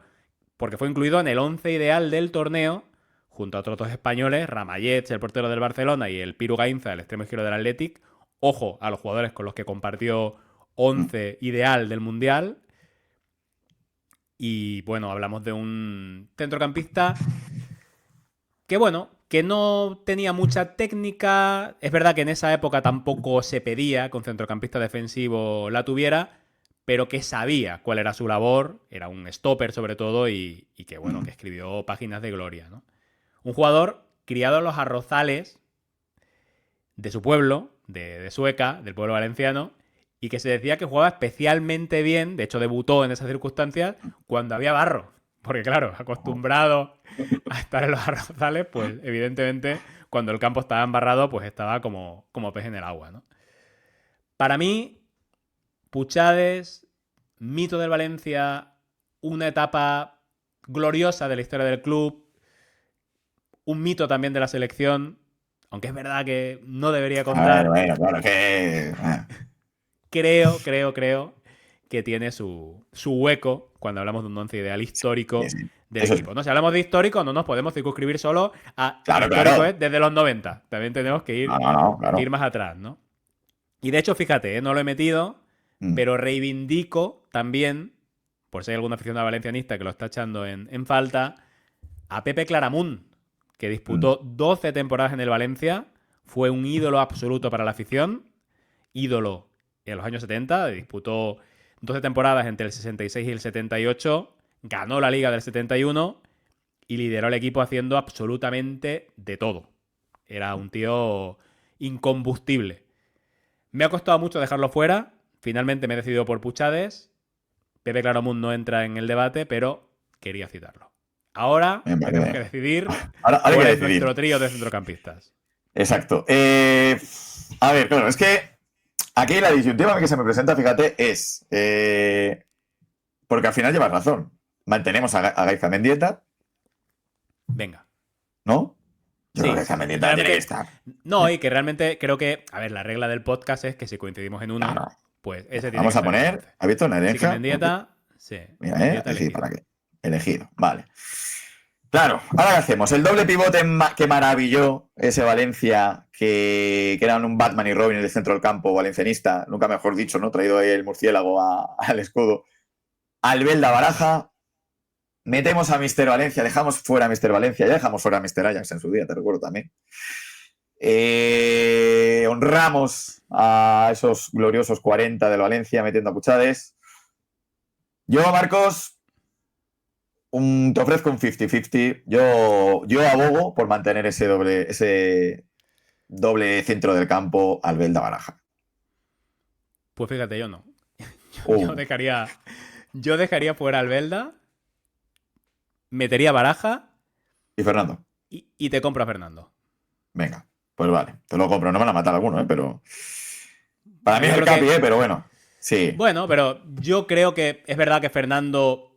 porque fue incluido en el 11 ideal del torneo, junto a otros dos españoles, Ramallets, el portero del Barcelona, y el Piru Gainza, el extremo izquierdo del Athletic. Ojo a los jugadores con los que compartió 11 ideal del Mundial. Y bueno, hablamos de un centrocampista que bueno, que no tenía mucha técnica. Es verdad que en esa época tampoco se pedía que un centrocampista defensivo la tuviera, pero que sabía cuál era su labor, era un stopper sobre todo, y que bueno, que escribió páginas de gloria, ¿no? Un jugador criado en los arrozales de su pueblo, de Sueca, del pueblo valenciano, y que se decía que jugaba especialmente bien, de hecho debutó en esas circunstancias, cuando había barro. Porque claro, acostumbrado a estar en los arrozales, pues evidentemente cuando el campo estaba embarrado, pues estaba como pez en el agua, ¿no? Para mí, Puchades, mito del Valencia, una etapa gloriosa de la historia del club, un mito también de la selección, aunque es verdad que no debería contar. Bueno, claro que... Creo que tiene su hueco cuando hablamos de un once ideal histórico Sí. del Eso equipo. ¿No? Si hablamos de histórico, no nos podemos circunscribir solo a Claro, histórico claro. es desde los 90. También tenemos que ir, No, que claro. ir más atrás, ¿no? Y de hecho, fíjate, no lo he metido, Mm, pero reivindico también, por si hay algún aficionado valencianista que lo está echando en falta, a Pepe Claramunt, que mm. disputó 12 temporadas en el Valencia, fue un ídolo absoluto para la afición, ídolo en los años 70, disputó 12 temporadas entre el 66 y el 78, ganó la Liga del 71 y lideró el equipo haciendo absolutamente de todo. Era un tío incombustible. Me ha costado mucho dejarlo fuera, finalmente me he decidido por Puchades. Pepe Claramunt no entra en el debate, pero quería citarlo. Ahora Me tenemos que parece. decidir Ahora hay que cuál es decidir. nuestro trío de centrocampistas. Exacto. A ver, claro, es que aquí la disyuntiva que se me presenta, fíjate, es. Porque al final llevas razón. Mantenemos a Gaizka Mendieta, Venga. ¿no? Yo creo que Sí, Gaizka Mendieta tiene que realmente. estar. No, y que realmente creo que. A ver, la regla del podcast es que si coincidimos en No, uno, no. pues ese tiene que Vamos a estar en el poner. 11. ¿Has visto una Así que herencia? Mendieta, sí. Mira, Mendieta es decir, elegido. ¿para qué? Elegido. Vale. Claro, ahora ¿qué hacemos? El doble pivote que maravilló ese Valencia, que eran un Batman y Robin en el centro del campo valencianista, nunca mejor dicho, ¿no? Traído ahí el murciélago al escudo. Albelda Baraja, metemos a Mister Valencia, dejamos fuera a Mister Valencia, ya dejamos fuera a Mister Ajax en su día, te recuerdo también. Honramos a esos gloriosos 40 del Valencia metiendo a Puchades. Yo, Marcos, te ofrezco un 50-50. Yo abogo por mantener ese doble centro del campo Albelda Baraja. Pues fíjate, yo no. Yo dejaría fuera al Belda, metería Baraja Y Fernando. y te compro a Fernando. Venga, pues vale, te lo compro. No me van a matar alguno, pero. Para mí Yo es el creo capi, que. pero bueno. Sí. Bueno, pero yo creo que es verdad que Fernando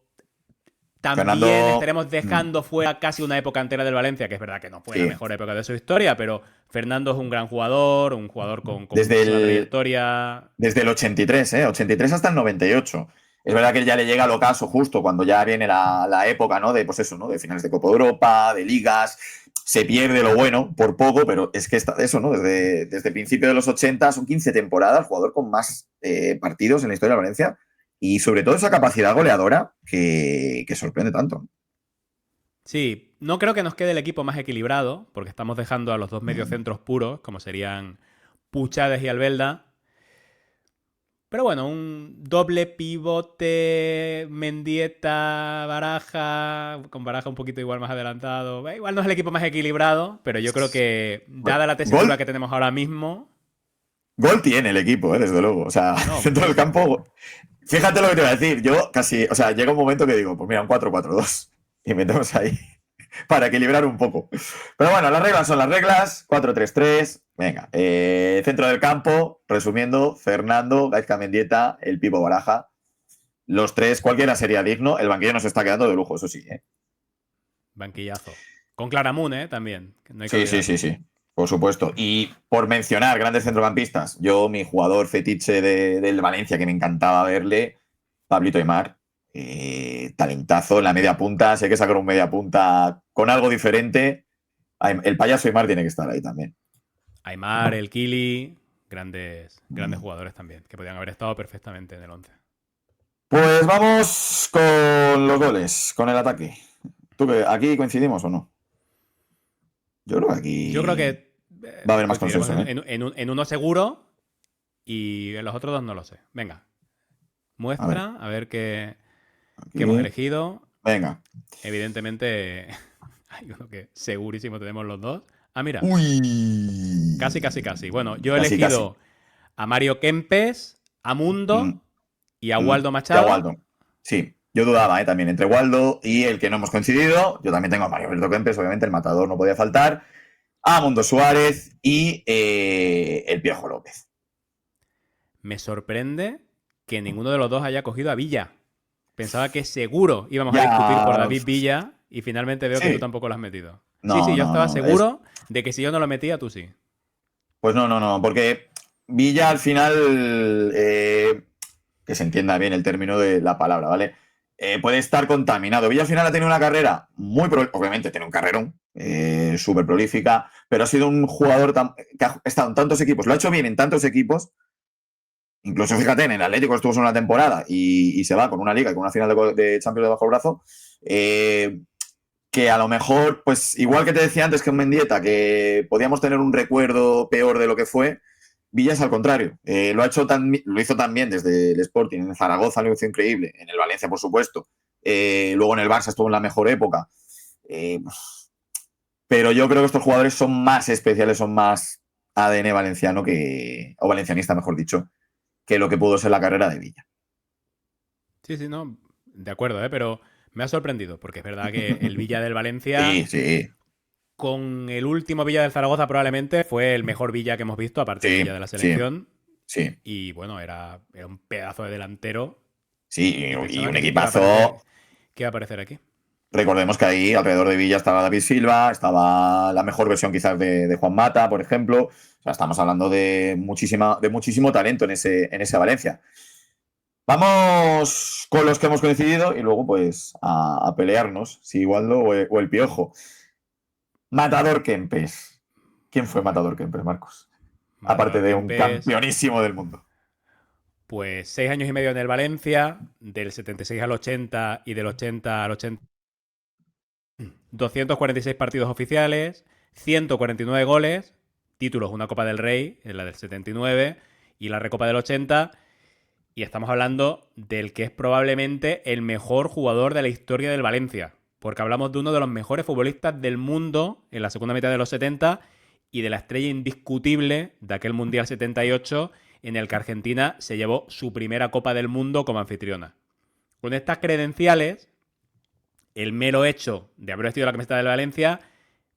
también Fernando. estaremos dejando fuera casi una época entera del Valencia, que es verdad que no fue la Sí. mejor época de su historia, pero Fernando es un gran jugador, un jugador con Desde muchísima el, trayectoria. desde el 83, 83 hasta el 98. Es verdad que ya le llega al ocaso justo cuando ya viene la época, ¿no? De, pues eso, ¿no? De finales de Copa Europa, de ligas. Se pierde lo bueno por poco, pero es que está eso, ¿no? Desde el principio de los 80 son 15 temporadas, el jugador con más partidos en la historia de Valencia. Y sobre todo esa capacidad goleadora que sorprende tanto. Sí, no creo que nos quede el equipo más equilibrado, porque estamos dejando a los dos mediocentros puros, como serían Puchades y Albelda. Pero bueno, un doble pivote, Mendieta, Baraja, con Baraja un poquito igual más adelantado. Igual no es el equipo más equilibrado, pero yo creo que, dada la tesitura Gol, que tenemos ahora mismo, gol tiene el equipo, desde luego. O sea, no, centro del muchísimo. campo. Fíjate lo que te voy a decir. Yo casi, o sea, llega un momento que digo, pues mira, un 4-4-2. Y metemos ahí para equilibrar un poco. Pero bueno, las reglas son las reglas. 4-3-3. Venga, centro del campo, resumiendo, Fernando, Gaizka Mendieta, el Pipo Baraja. Los tres, cualquiera sería digno. El banquillo nos está quedando de lujo, eso sí. Banquillazo. Con Claramunt, también. No hay que Sí, sí, olvidarlo. sí, sí. Por supuesto. Y por mencionar grandes centrocampistas, yo, mi jugador fetiche del Valencia, que me encantaba verle, Pablito Aimar. Talentazo en la media punta. Si hay que sacar un media punta con algo diferente, el payaso Aimar tiene que estar ahí también. Aimar, el Kili, grandes jugadores también, que podían haber estado perfectamente en el 11. Pues vamos con los goles, con el ataque. ¿Aquí coincidimos o no? Yo creo que Yo creo aquí que va a haber más coincidiremos consenso, ¿eh? en uno seguro y en los otros dos no lo sé. Venga, A ver, muestra, a ver qué aquí. hemos elegido. Venga. Evidentemente hay uno que segurísimo tenemos los dos. Ah, mira, Uy. casi. Bueno, yo he Casi, elegido a Mario Kempes, a Mundo y a Waldo Y a Machado. Waldo. Sí, yo dudaba también entre Waldo y el que no hemos coincidido. Yo también tengo a Mario Alberto Kempes, obviamente el matador no podía faltar. A Mundo Suárez y el Piojo López. Me sorprende que ninguno de los dos haya cogido a Villa. Pensaba que seguro íbamos a Ya. discutir por David Villa y finalmente veo que Sí. tú tampoco lo has metido. No, Sí, yo no, estaba no, seguro de que si yo no lo metía, tú sí. Pues no, porque Villa al final que se entienda bien el término de la palabra, ¿vale? Puede estar contaminado. Villa al final ha tenido una carrera obviamente tiene un carrerón, súper prolífica, pero ha sido un jugador que ha estado en tantos equipos, lo ha hecho bien en tantos equipos, incluso fíjate, en el Atlético estuvo solo una temporada y se va con una liga y con una final de Champions debajo del brazo, que a lo mejor, pues igual que te decía antes que en Mendieta, que podíamos tener un recuerdo peor de lo que fue, Villa es al contrario. Lo hizo tan bien desde el Sporting, en Zaragoza lo hizo increíble, en el Valencia, por supuesto. Luego en el Barça estuvo en la mejor época. Pero yo creo que estos jugadores son más especiales, son más ADN valenciano o valencianista, mejor dicho, que lo que pudo ser la carrera de Villa. Sí, sí, no, de acuerdo, pero me ha sorprendido, porque es verdad que el Villa del Valencia, Sí, sí, con el último Villa del Zaragoza probablemente fue el mejor Villa que hemos visto, aparte del sí, Villa de la sí, selección. sí. Y bueno, era un pedazo de delantero Sí, y y pensaba un que iba a aparecer, equipazo. que iba a aparecer aquí. Recordemos que ahí alrededor de Villa estaba David Silva, estaba la mejor versión quizás de Juan Mata, por ejemplo. O sea, estamos hablando de muchísimo talento en ese Valencia. Vamos con los que hemos coincidido y luego pues a pelearnos, si Waldo o el Piojo. Matador Kempes. ¿Quién fue Matador Kempes, Marcos? Aparte Matador de un Kempes, campeonísimo del mundo. pues 6 años y medio en el Valencia, del 76 al 80 y del 80 al 80. 246 partidos oficiales, 149 goles, títulos, una Copa del Rey, la del 79 y la Recopa del 80. Y estamos hablando del que es probablemente el mejor jugador de la historia del Valencia, porque hablamos de uno de los mejores futbolistas del mundo en la segunda mitad de los 70 y de la estrella indiscutible de aquel Mundial 78 en el que Argentina se llevó su primera Copa del Mundo como anfitriona. Con estas credenciales, el mero hecho de haber vestido la camiseta del Valencia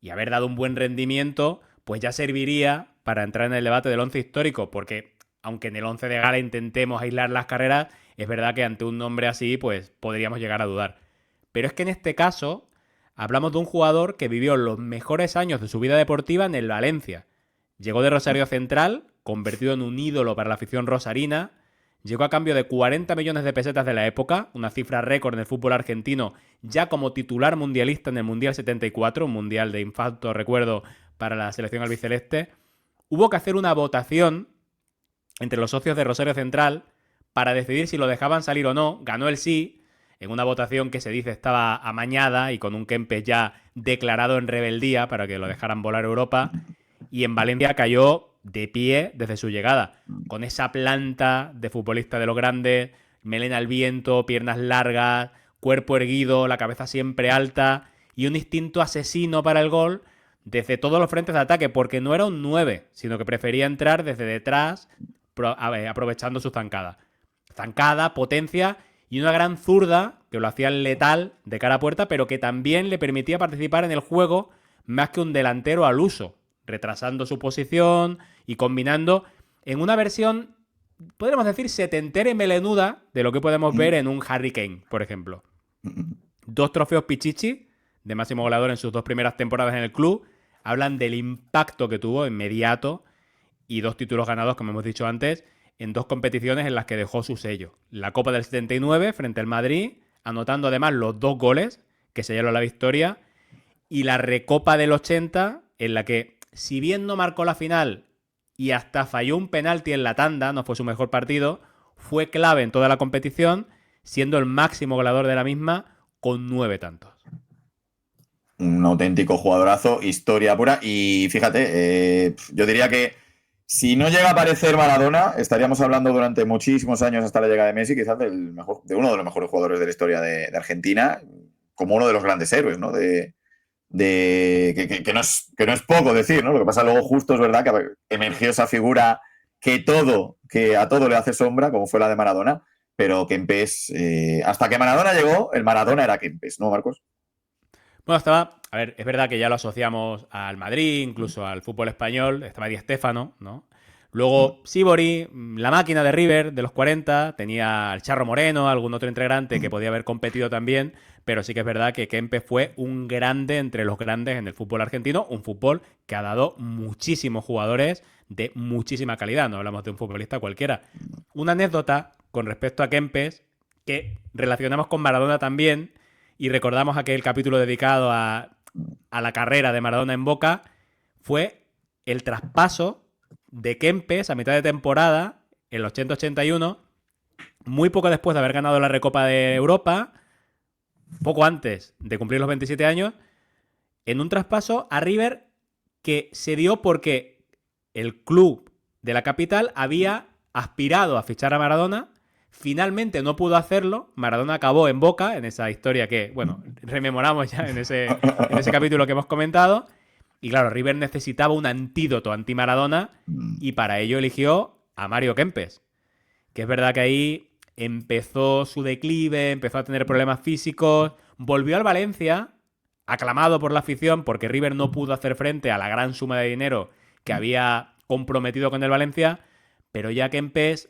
y haber dado un buen rendimiento, pues ya serviría para entrar en el debate del once histórico, porque aunque en el once de gala intentemos aislar las carreras, es verdad que ante un nombre así, pues podríamos llegar a dudar. Pero es que en este caso hablamos de un jugador que vivió los mejores años de su vida deportiva en el Valencia. Llegó de Rosario Central, convertido en un ídolo para la afición rosarina. Llegó a cambio de 40 millones de pesetas de la época, una cifra récord en el fútbol argentino, ya como titular mundialista en el Mundial 74, un mundial de infarto, recuerdo, para la selección albiceleste. Hubo que hacer una votación entre los socios de Rosario Central para decidir si lo dejaban salir o no. Ganó el sí, en una votación que se dice estaba amañada y con un Kempes ya declarado en rebeldía para que lo dejaran volar a Europa. Y en Valencia cayó de pie desde su llegada, con esa planta de futbolista de los grandes, melena al viento, piernas largas, cuerpo erguido, la cabeza siempre alta y un instinto asesino para el gol desde todos los frentes de ataque, porque no era un 9, sino que prefería entrar desde detrás, aprovechando su zancada. Zancada, potencia y una gran zurda que lo hacía letal de cara a puerta, pero que también le permitía participar en el juego más que un delantero al uso, retrasando su posición y combinando en una versión, podríamos decir, setentera y melenuda de lo que podemos ver en un Harry Kane, por ejemplo. 2 trofeos Pichichi de máximo goleador en sus 2 primeras temporadas en el club hablan del impacto que tuvo inmediato y 2 títulos ganados, como hemos dicho antes, en 2 competiciones en las que dejó su sello. La Copa del 79 frente al Madrid, anotando además los 2 goles que sellaron la victoria, y la Recopa del 80, en la que, si bien no marcó la final y hasta falló un penalti en la tanda, no fue su mejor partido, fue clave en toda la competición, siendo el máximo goleador de la misma con 9 tantos. Un auténtico jugadorazo, historia pura. Y fíjate, yo diría que si no llega a aparecer Maradona, estaríamos hablando durante muchísimos años hasta la llegada de Messi, quizás de uno de los mejores jugadores de la historia de Argentina, como uno de los grandes héroes, ¿no? Que no es poco decir, ¿no? Lo que pasa luego justo es verdad que emergió esa figura que a todo le hace sombra, como fue la de Maradona, pero Kempes, hasta que Maradona llegó, el Maradona era Kempes, ¿no, Marcos? Bueno, estaba, a ver, es verdad que ya lo asociamos al Madrid, incluso al fútbol español, estaba Di Stéfano, ¿no? Luego Sibori, la máquina de River de los 40, tenía al Charro Moreno, algún otro integrante que podía haber competido también, pero sí que es verdad que Kempes fue un grande entre los grandes en el fútbol argentino, un fútbol que ha dado muchísimos jugadores de muchísima calidad, no hablamos de un futbolista cualquiera. Una anécdota con respecto a Kempes, que relacionamos con Maradona también, y recordamos aquel capítulo dedicado a la carrera de Maradona en Boca, fue el traspaso de Kempes a mitad de temporada, en el 80-81, muy poco después de haber ganado la Recopa de Europa, poco antes de cumplir los 27 años, en un traspaso a River que se dio porque el club de la capital había aspirado a fichar a Maradona, finalmente no pudo hacerlo, Maradona acabó en Boca, en esa historia que, bueno, rememoramos ya en ese capítulo que hemos comentado, y claro, River necesitaba un antídoto anti-Maradona y para ello eligió a Mario Kempes, que es verdad que ahí empezó su declive, empezó a tener problemas físicos, volvió al Valencia, aclamado por la afición, porque River no pudo hacer frente a la gran suma de dinero que había comprometido con el Valencia, pero ya Kempes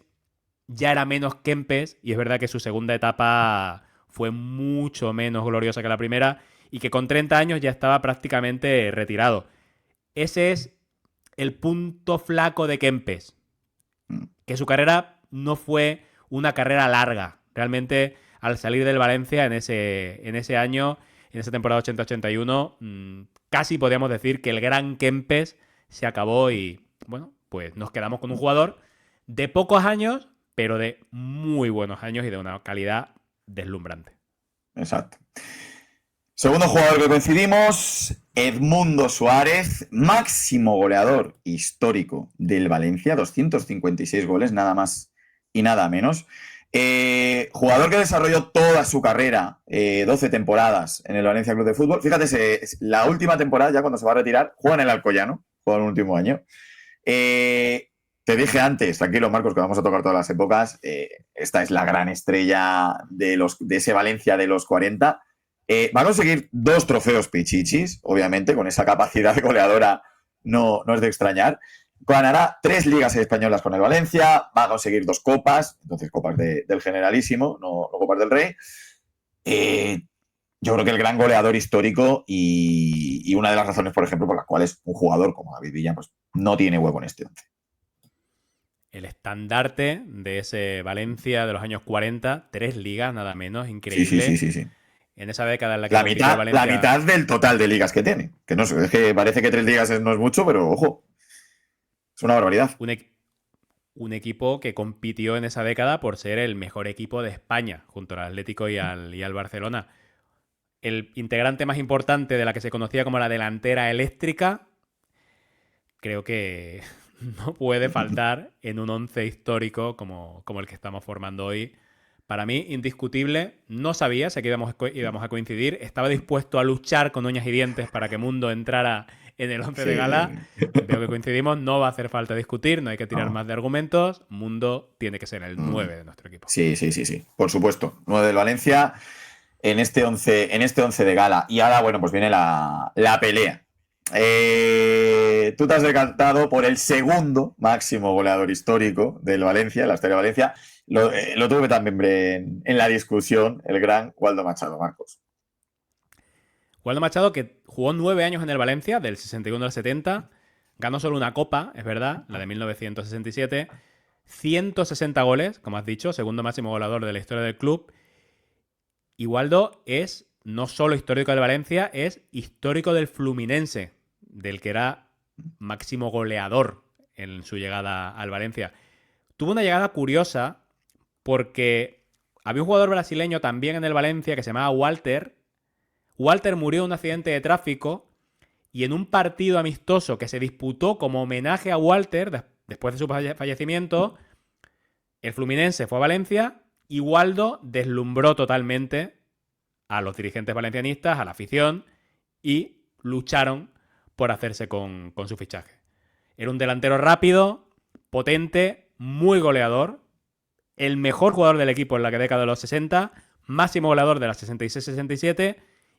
ya era menos Kempes, y es verdad que su segunda etapa fue mucho menos gloriosa que la primera, y que con 30 años ya estaba prácticamente retirado. Ese es el punto flaco de Kempes, que su carrera no fue una carrera larga. Realmente, al salir del Valencia en ese año, en esa temporada 80-81, casi podríamos decir que el gran Kempes se acabó y, bueno, pues nos quedamos con un jugador de pocos años, pero de muy buenos años y de una calidad deslumbrante. Exacto. Segundo jugador que coincidimos, Edmundo Suárez, máximo goleador histórico del Valencia, 256 goles, nada más y nada menos. Jugador que desarrolló toda su carrera, 12 temporadas en el Valencia Club de Fútbol. Fíjate, la última temporada, ya cuando se va a retirar, juega en el Alcoyano, juega en el último año. Te dije antes, tranquilo Marcos, que vamos a tocar todas las épocas. Esta es la gran estrella de ese Valencia de los 40. Va a conseguir 2 trofeos Pichichis, obviamente, con esa capacidad goleadora no es de extrañar. Ganará 3 ligas españolas con el Valencia, va a conseguir 2 copas, entonces copas del Generalísimo, no copas del Rey. Yo creo que el gran goleador histórico y una de las razones, por ejemplo, por las cuales un jugador como David Villa pues, no tiene hueco en este 11. El estandarte de ese Valencia de los años 40, 3 ligas nada menos, increíble. Sí. En esa década en la que la mitad del total de ligas que tiene. Que no sé, es que parece que 3 ligas no es mucho, pero ojo, es una barbaridad. Un equipo que compitió en esa década por ser el mejor equipo de España, junto al Atlético y al Barcelona. El integrante más importante de la que se conocía como la delantera eléctrica, creo que no puede faltar en un 11 histórico como el que estamos formando hoy. Para mí, indiscutible. No sabía, sé que íbamos a coincidir. Estaba dispuesto a luchar con uñas y dientes para que Mundo entrara en el 11 de gala. Veo que coincidimos. No va a hacer falta discutir, no hay que tirar más de argumentos. Mundo tiene que ser el 9 de nuestro equipo. Sí. Por supuesto. 9 del Valencia en este 11 de gala. Y ahora, bueno, pues viene la pelea. Tú te has decantado por el segundo máximo goleador histórico del Valencia, la historia de Valencia. Lo tuve también en la discusión, el gran Waldo Machado, Marcos. Waldo Machado, que jugó 9 años en el Valencia, del 61 al 70, ganó solo una copa, es verdad, la de 1967, 160 goles, como has dicho, segundo máximo goleador de la historia del club. Y Waldo es no solo histórico del Valencia, es histórico del Fluminense, del que era máximo goleador en su llegada al Valencia. Tuvo una llegada curiosa porque había un jugador brasileño también en el Valencia que se llamaba Walter. Walter murió en un accidente de tráfico y en un partido amistoso que se disputó como homenaje a Walter, después de su fallecimiento, el Fluminense fue a Valencia y Waldo deslumbró totalmente a los dirigentes valencianistas, a la afición, y lucharon por hacerse con su fichaje. Era un delantero rápido, potente, muy goleador, el mejor jugador del equipo en la década de los 60, máximo goleador de la 66-67,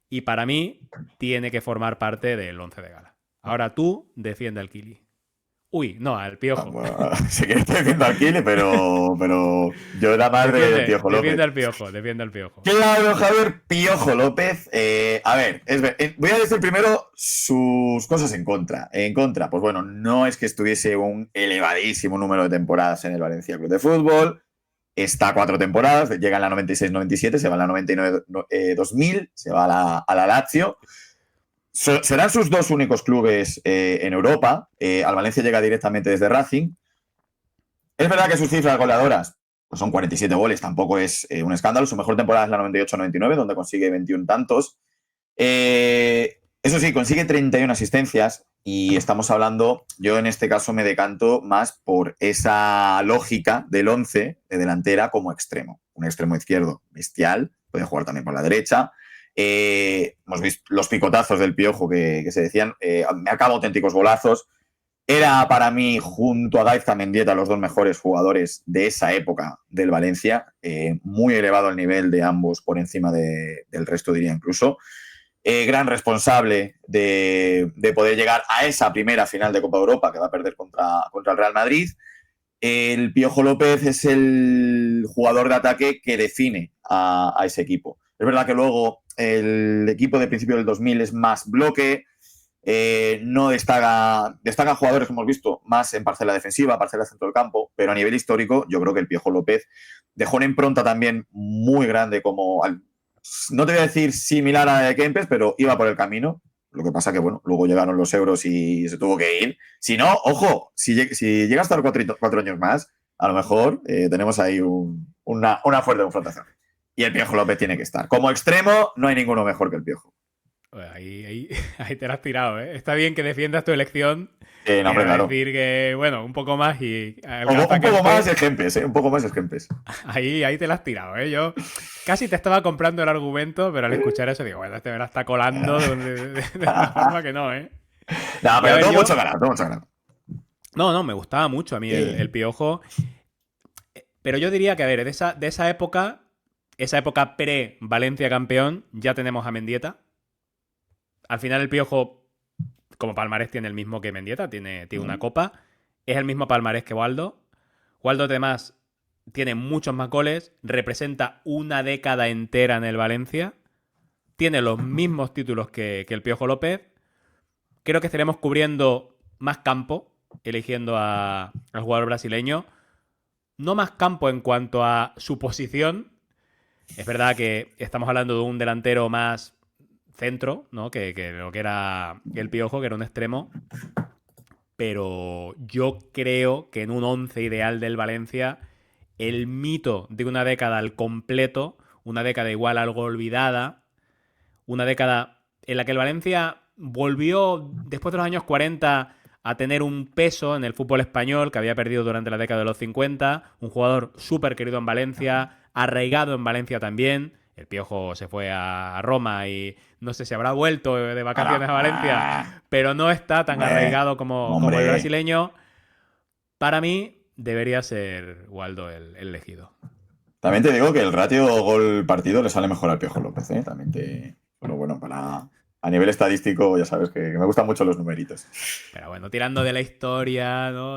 y para mí tiene que formar parte del 11 de gala. Ahora tú defiende al Kili. Uy, no, al Piojo. Bueno, sí que estoy defiendo al Kili, pero yo era más de Piojo López. Defiende al Piojo. Claro, Javier Piojo López. A ver, voy a decir primero sus cosas en contra. En contra, pues bueno, no es que estuviese un elevadísimo número de temporadas en el Valencia Club de Fútbol. está 4 temporadas, llega en la 96-97, se va en la 99-2000, se va a la Lazio. Serán sus 2 únicos clubes en Europa. Al Valencia llega directamente desde Racing. Es verdad que sus cifras goleadoras pues son 47 goles, tampoco es un escándalo. Su mejor temporada es la 98-99, donde consigue 21 tantos. Eso sí, consigue 31 asistencias y estamos hablando, yo en este caso me decanto más por esa lógica del 11 de delantera como extremo. Un extremo izquierdo bestial, puede jugar también por la derecha. Hemos visto los picotazos del Piojo que se decían, me acaba auténticos golazos. Era para mí, junto a Gaizka Mendieta, los 2 mejores jugadores de esa época del Valencia. Muy elevado el nivel de ambos, por encima del resto, diría incluso. Gran responsable de poder llegar a esa primera final de Copa Europa que va a perder contra el Real Madrid. El Piojo López es el jugador de ataque que define a ese equipo. Es verdad que luego el equipo de principio del 2000 es más bloque, no destacan jugadores que hemos visto más en parcela defensiva, parcela centro del campo, pero a nivel histórico yo creo que el Piojo López dejó una impronta también muy grande, como no te voy a decir similar a la de Kempes, pero iba por el camino. Lo que pasa que, bueno, luego llegaron los euros y se tuvo que ir. Si no, ojo, si llega a estar 4 años más, a lo mejor tenemos ahí una fuerte confrontación. Y el Piojo López tiene que estar. Como extremo, no hay ninguno mejor que el Piojo. Ahí te la has tirado, ¿eh? Está bien que defiendas tu elección. No, hombre, claro. Decir que, bueno, un poco más y... Un poco más es Kempes, ¿eh? Un poco más es Kempes. Ahí te la has tirado, ¿eh? Yo casi te estaba comprando el argumento, pero al escuchar eso digo, bueno, este me la está colando de una forma que no, ¿eh? No, pero todo mucho ganado. No, me gustaba mucho a mí el Piojo. Pero yo diría que, a ver, de esa época pre-Valencia campeón, ya tenemos a Mendieta. Al final el Piojo, como palmarés, tiene el mismo que Mendieta, tiene una copa. Es el mismo palmarés que Waldo. Waldo, además, tiene muchos más goles, representa una década entera en el Valencia, tiene los mismos títulos que el Piojo López. Creo que estaremos cubriendo más campo, eligiendo al jugador brasileño. No más campo en cuanto a su posición. Es verdad que estamos hablando de un delantero más centro, ¿no? Que lo que era el Piojo, que era un extremo. Pero yo creo que en un 11 ideal del Valencia, el mito de una década al completo, una década igual algo olvidada, una década en la que el Valencia volvió, después de los años 40, a tener un peso en el fútbol español que había perdido durante la década de los 50, un jugador súper querido en Valencia, arraigado en Valencia también. El Piojo se fue a Roma y no sé si habrá vuelto de vacaciones a Valencia, pero no está tan arraigado como el brasileño. Para mí debería ser Waldo el elegido. También te digo que el ratio gol-partido le sale mejor al Piojo López, ¿eh? Pero bueno, a nivel estadístico ya sabes que me gustan mucho los numeritos. Pero bueno, tirando de la historia, ¿no?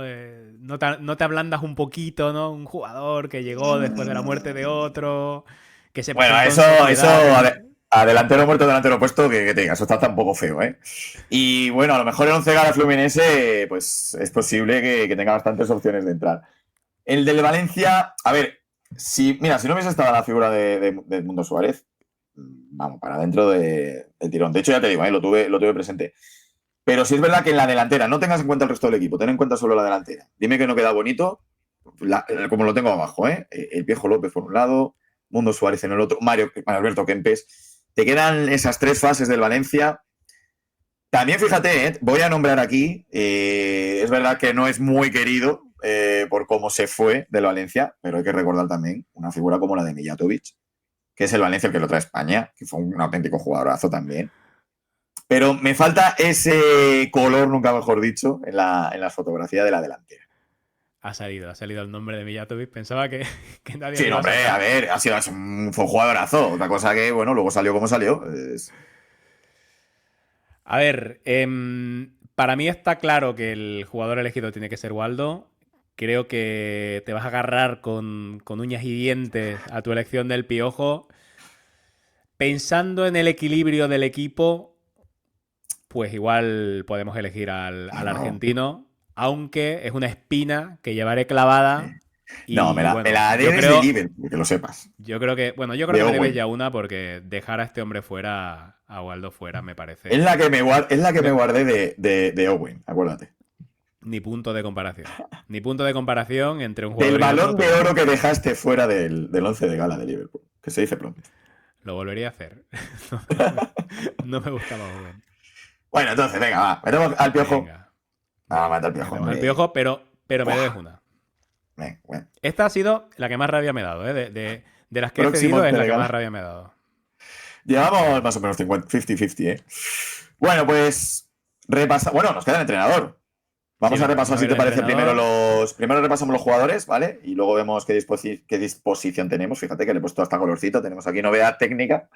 No te ablandas un poquito, ¿no? Un jugador que llegó después de la muerte de otro, que se Bueno, presentó en sociedad. a delantero muerto, delantero puesto, que te diga, eso está tan poco feo, ¿eh? Y bueno, a lo mejor el 11 gana Fluminense, pues es posible que tenga bastantes opciones de entrar. El del Valencia, a ver, si no hubiese estado la figura de Edmundo Suárez, vamos, para dentro del tirón. De hecho, ya te digo, lo tuve presente. Pero si es verdad que en la delantera no tengas en cuenta el resto del equipo, ten en cuenta solo la delantera. Dime que no queda bonito, como lo tengo abajo, ¿eh? El Piojo López por un lado, Mundo Suárez en el otro, Mario Alberto Kempes. Te quedan esas 3 fases del Valencia. También fíjate, voy a nombrar aquí, es verdad que no es muy querido por cómo se fue del Valencia, pero hay que recordar también una figura como la de Mijatovic, que es el Valencia el que lo trae a España, que fue un auténtico jugadorazo también. Pero me falta ese color, nunca mejor dicho, en la fotografía de la delantera. Ha salido el nombre de Mijatovic. Pensaba que nadie Sí, lo iba a hombre, sacar. a ver, fue un jugadorazo. Otra cosa que, bueno, luego salió como salió. A ver, para mí está claro que el jugador elegido tiene que ser Waldo. Creo que te vas a agarrar con uñas y dientes a tu elección del Piojo. Pensando en el equilibrio del equipo, pues igual podemos elegir al argentino, aunque es una espina que llevaré clavada No, me Y bueno, la yo debes de creo, Liverpool, que lo sepas. yo creo que, bueno, yo creo De que me debes Owen. ya una porque dejar a este hombre fuera, a Waldo fuera, me Es parece la que es la que me me- guardé de Owen, acuérdate. ni punto de comparación. Ni punto de comparación entre un Del jugador y otro, balón de oro pero que dejaste fuera del once de gala de Liverpool. Que se dice pronto. lo volvería a hacer. No me gustaba Owen. Bueno, entonces, venga, va. Metemos al piojo. Venga, Ah, mata venga, al piojo, metemos al hombre. piojo, pero me debes Buah. una. Venga, bueno. Esta ha sido la que más rabia me ha dado, ¿eh? De las que he Próximo cedido es once la de que más gala. rabia me ha dado. Llevamos Venga. más o menos 50-50, ¿eh? Bueno, pues repasa. Bueno, nos queda el entrenador. Sí, Vamos a venga, vamos repasar, a si ver te el parece, primero entrenador. los. Primero repasamos los jugadores, ¿vale? Y luego vemos qué disposición tenemos. Fíjate que le he puesto hasta colorcito. Tenemos aquí novedad técnica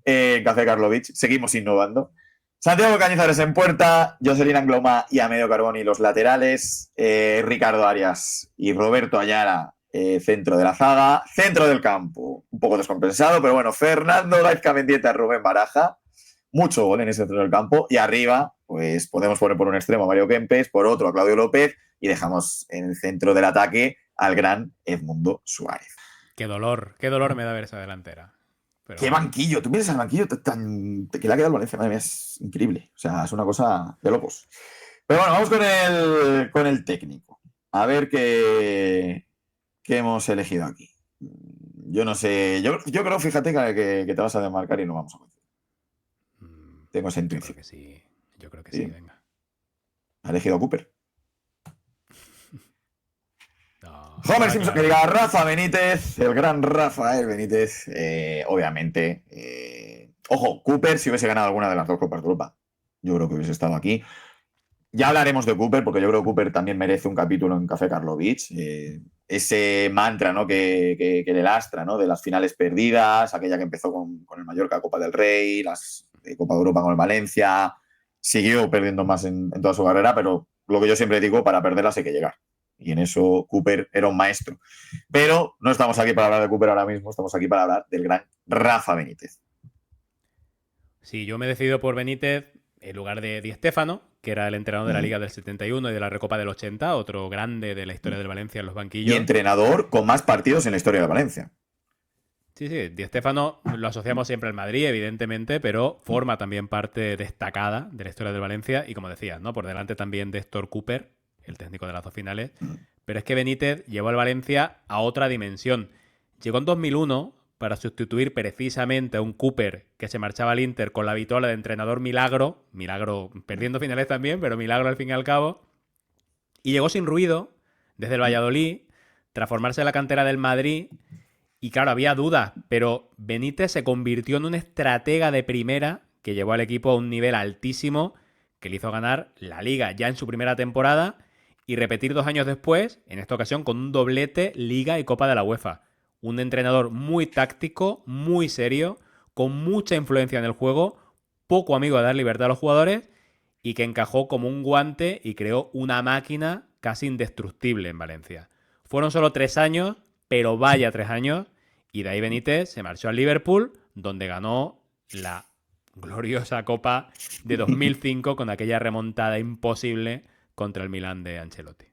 en Café Karlovich. Seguimos innovando. Santiago Cañizares en puerta, Jocelyn Angloma y Amedeo Carboni los laterales, Ricardo Arias y Roberto Ayala, centro de la zaga, centro del campo, un poco descompensado, pero bueno, Fernando Gaizka Mendieta, Rubén Baraja, mucho gol en ese centro del campo, y arriba, pues podemos poner por un extremo a Mario Kempes, por otro a Claudio López, y dejamos en el centro del ataque al gran Edmundo Suárez. Qué dolor me da ver esa delantera. Pero ¡Qué bueno. banquillo! Tú piensas el banquillo que le ha quedado al Valencia, madre mía, es increíble. O sea, es una cosa de locos. Pero bueno, vamos con el técnico. A ver qué hemos elegido aquí. Yo no sé, yo creo, fíjate, que te vas a desmarcar y no vamos a coincidir. Tengo esa Yo creo intuición. que sí. Yo creo que sí, ¿Sí? venga. Ha elegido a Cooper. No, Homer estaba Simpson, que claro. diga Rafa Benítez, el gran Rafael Benítez, obviamente. Ojo, Cooper, si hubiese ganado alguna de las dos Copas de Europa, yo creo que hubiese estado aquí. Ya hablaremos de Cooper, porque yo creo que Cooper también merece un capítulo en Café Karlovich. Ese mantra, ¿no? que le lastra, ¿no? De las finales perdidas, aquella que empezó con el Mallorca, Copa del Rey, las Copa de Europa con el Valencia. Siguió perdiendo más en toda su carrera, pero lo que yo siempre digo, para perderlas hay que llegar. Y en eso Cooper era un maestro. Pero no estamos aquí para hablar de Cooper ahora mismo, estamos aquí para hablar del gran Rafa Benítez. Sí, yo me decido por Benítez en lugar de Di Stéfano, que era el entrenador de la Liga del 71 y de la Recopa del 80, otro grande de la historia del Valencia en los Y banquillos. entrenador con más partidos en la historia de Valencia. Sí, sí, Di Stéfano lo asociamos siempre al Madrid, evidentemente, pero forma también parte destacada de la historia del Valencia y, como decías, ¿no? Por delante también de Héctor Cooper, el técnico de las dos finales. Pero es que Benítez llevó al Valencia a otra dimensión. Llegó en 2001 para sustituir precisamente a un Cooper que se marchaba al Inter con la vitola de entrenador milagro, milagro perdiendo finales también, pero milagro al fin y al cabo, y llegó sin ruido desde el Valladolid, tras formarse en la cantera del Madrid, y claro, había dudas, pero Benítez se convirtió en un estratega de primera que llevó al equipo a un nivel altísimo que le hizo ganar la Liga ya en su primera temporada y repetir 2 años después, en esta ocasión con un doblete Liga y Copa de la UEFA. Un entrenador muy táctico, muy serio, con mucha influencia en el juego, poco amigo de dar libertad a los jugadores y que encajó como un guante y creó una máquina casi indestructible en Valencia. Fueron solo 3 años, pero vaya 3 años, y de ahí Benítez se marchó al Liverpool, donde ganó la gloriosa Copa de 2005 con aquella remontada imposible contra el Milán de Ancelotti.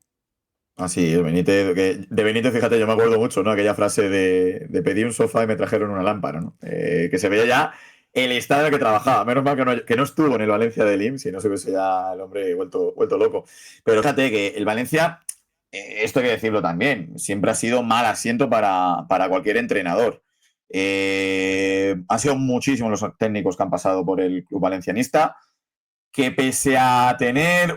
Así es, Benítez, de Benítez, fíjate, yo me acuerdo mucho, ¿no? Aquella frase de pedí un sofá y me trajeron una lámpara, ¿no? Que se veía ya el estado en el que trabajaba. Menos mal que no estuvo en el Valencia del IMSS, si no se hubiese ya el hombre vuelto loco. Pero fíjate que el Valencia, esto hay que decirlo también, siempre ha sido mal asiento para cualquier entrenador. Han sido muchísimos los técnicos que han pasado por el club valencianista, que pese a tener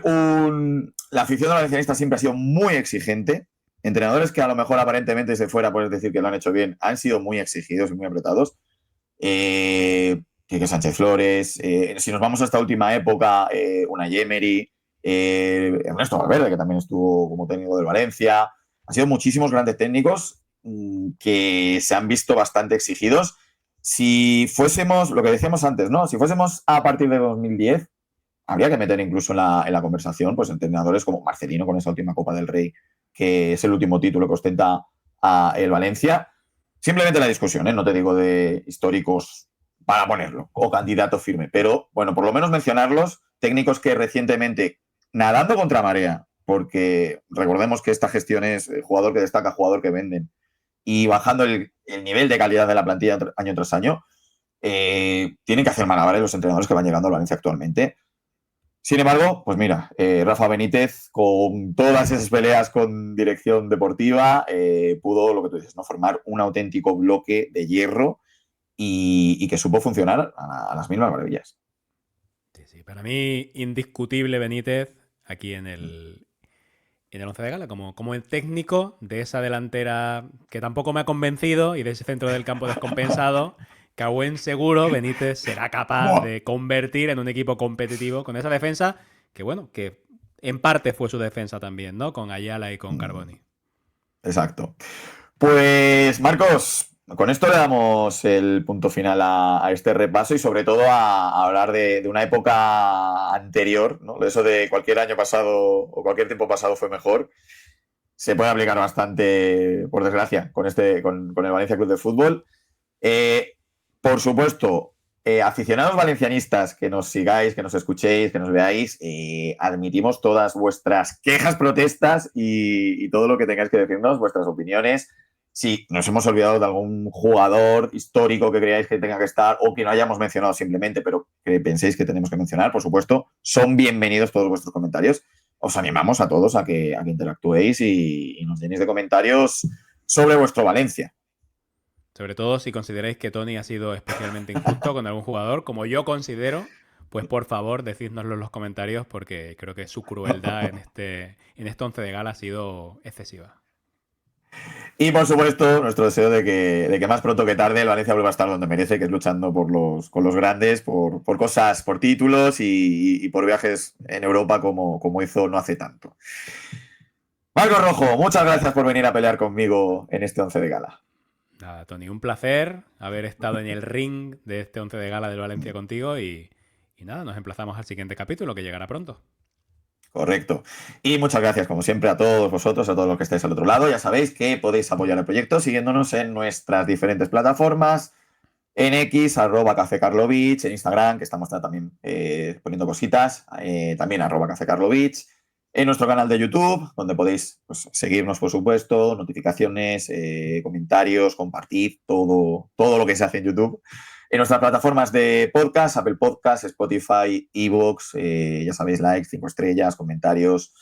La afición del valencianista siempre ha sido muy exigente. Entrenadores que a lo mejor aparentemente desde fuera puedes decir que lo han hecho bien, han sido muy exigidos y muy apretados. Quique Sánchez Flores, si nos vamos a esta última época, Unai Emery, Ernesto Valverde, que también estuvo como técnico del Valencia. Han sido muchísimos grandes técnicos que se han visto bastante exigidos. Si fuésemos, lo que decíamos antes, ¿no? Si fuésemos a partir de 2010, habría que meter incluso en la conversación pues entrenadores como Marcelino con esa última Copa del Rey, que es el último título que ostenta el Valencia. Simplemente la discusión, ¿eh? No te digo de históricos para ponerlo, o candidato firme, pero bueno, por lo menos mencionarlos, técnicos que recientemente, nadando contra marea, porque recordemos que esta gestión es jugador que destaca, jugador que venden, y bajando el nivel de calidad de la plantilla año tras año, tienen que hacer malabares los entrenadores que van llegando al Valencia actualmente. Sin embargo, pues mira, Rafa Benítez, con todas esas peleas con dirección deportiva, pudo, lo que tú dices, ¿no? Formar un auténtico bloque de hierro y que supo funcionar a las mismas maravillas. Sí, sí. Para mí, indiscutible Benítez aquí en el Once de Gala, como el técnico de esa delantera que tampoco me ha convencido y de ese centro del campo descompensado, que a buen seguro Benítez será capaz ¡Buah! de convertir en un equipo competitivo con esa defensa, que bueno, que en parte fue su defensa también, ¿no? Con Ayala y con Carboni. Exacto. Pues Marcos, con esto le damos el punto final a este repaso y sobre todo a hablar de una época anterior, ¿no? Eso de cualquier año pasado o cualquier tiempo pasado fue mejor. Se puede aplicar bastante, por desgracia, con el Valencia Club de Fútbol. Eh, por supuesto, aficionados valencianistas, que nos sigáis, que nos escuchéis, que nos veáis, admitimos todas vuestras quejas, protestas y todo lo que tengáis que decirnos, vuestras opiniones. Si nos hemos olvidado de algún jugador histórico que creáis que tenga que estar o que no hayamos mencionado simplemente, pero que penséis que tenemos que mencionar, por supuesto, son bienvenidos todos vuestros comentarios. Os animamos a todos a que interactuéis y nos llenéis de comentarios sobre vuestro Valencia. Sobre todo si consideráis que Tony ha sido especialmente injusto con algún jugador, como yo considero, pues por favor decídnoslo en los comentarios porque creo que su crueldad en este once de gala ha sido excesiva. Y por supuesto, nuestro deseo de que más pronto que tarde el Valencia vuelva a estar donde merece, que es luchando con los grandes, por cosas, por títulos y por viajes en Europa como hizo no hace tanto. Marcos Rojo, muchas gracias por venir a pelear conmigo en este once de gala. Nada, Tony, un placer haber estado en el ring de este once de gala del Valencia contigo y nada, nos emplazamos al siguiente capítulo que llegará pronto. Correcto. Y muchas gracias, como siempre, a todos vosotros, a todos los que estáis al otro lado. Ya sabéis que podéis apoyar el proyecto siguiéndonos en nuestras diferentes plataformas, en X, @cafecarlovich, en Instagram, que estamos también poniendo cositas, también @cafecarlovich, en nuestro canal de YouTube, donde podéis pues, seguirnos, por supuesto, notificaciones, comentarios, compartir todo lo que se hace en YouTube. En nuestras plataformas de podcast, Apple Podcast, Spotify, iVoox, ya sabéis, likes, 5 estrellas, comentarios.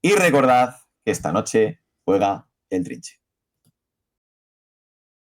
Y recordad que esta noche juega el Trinche.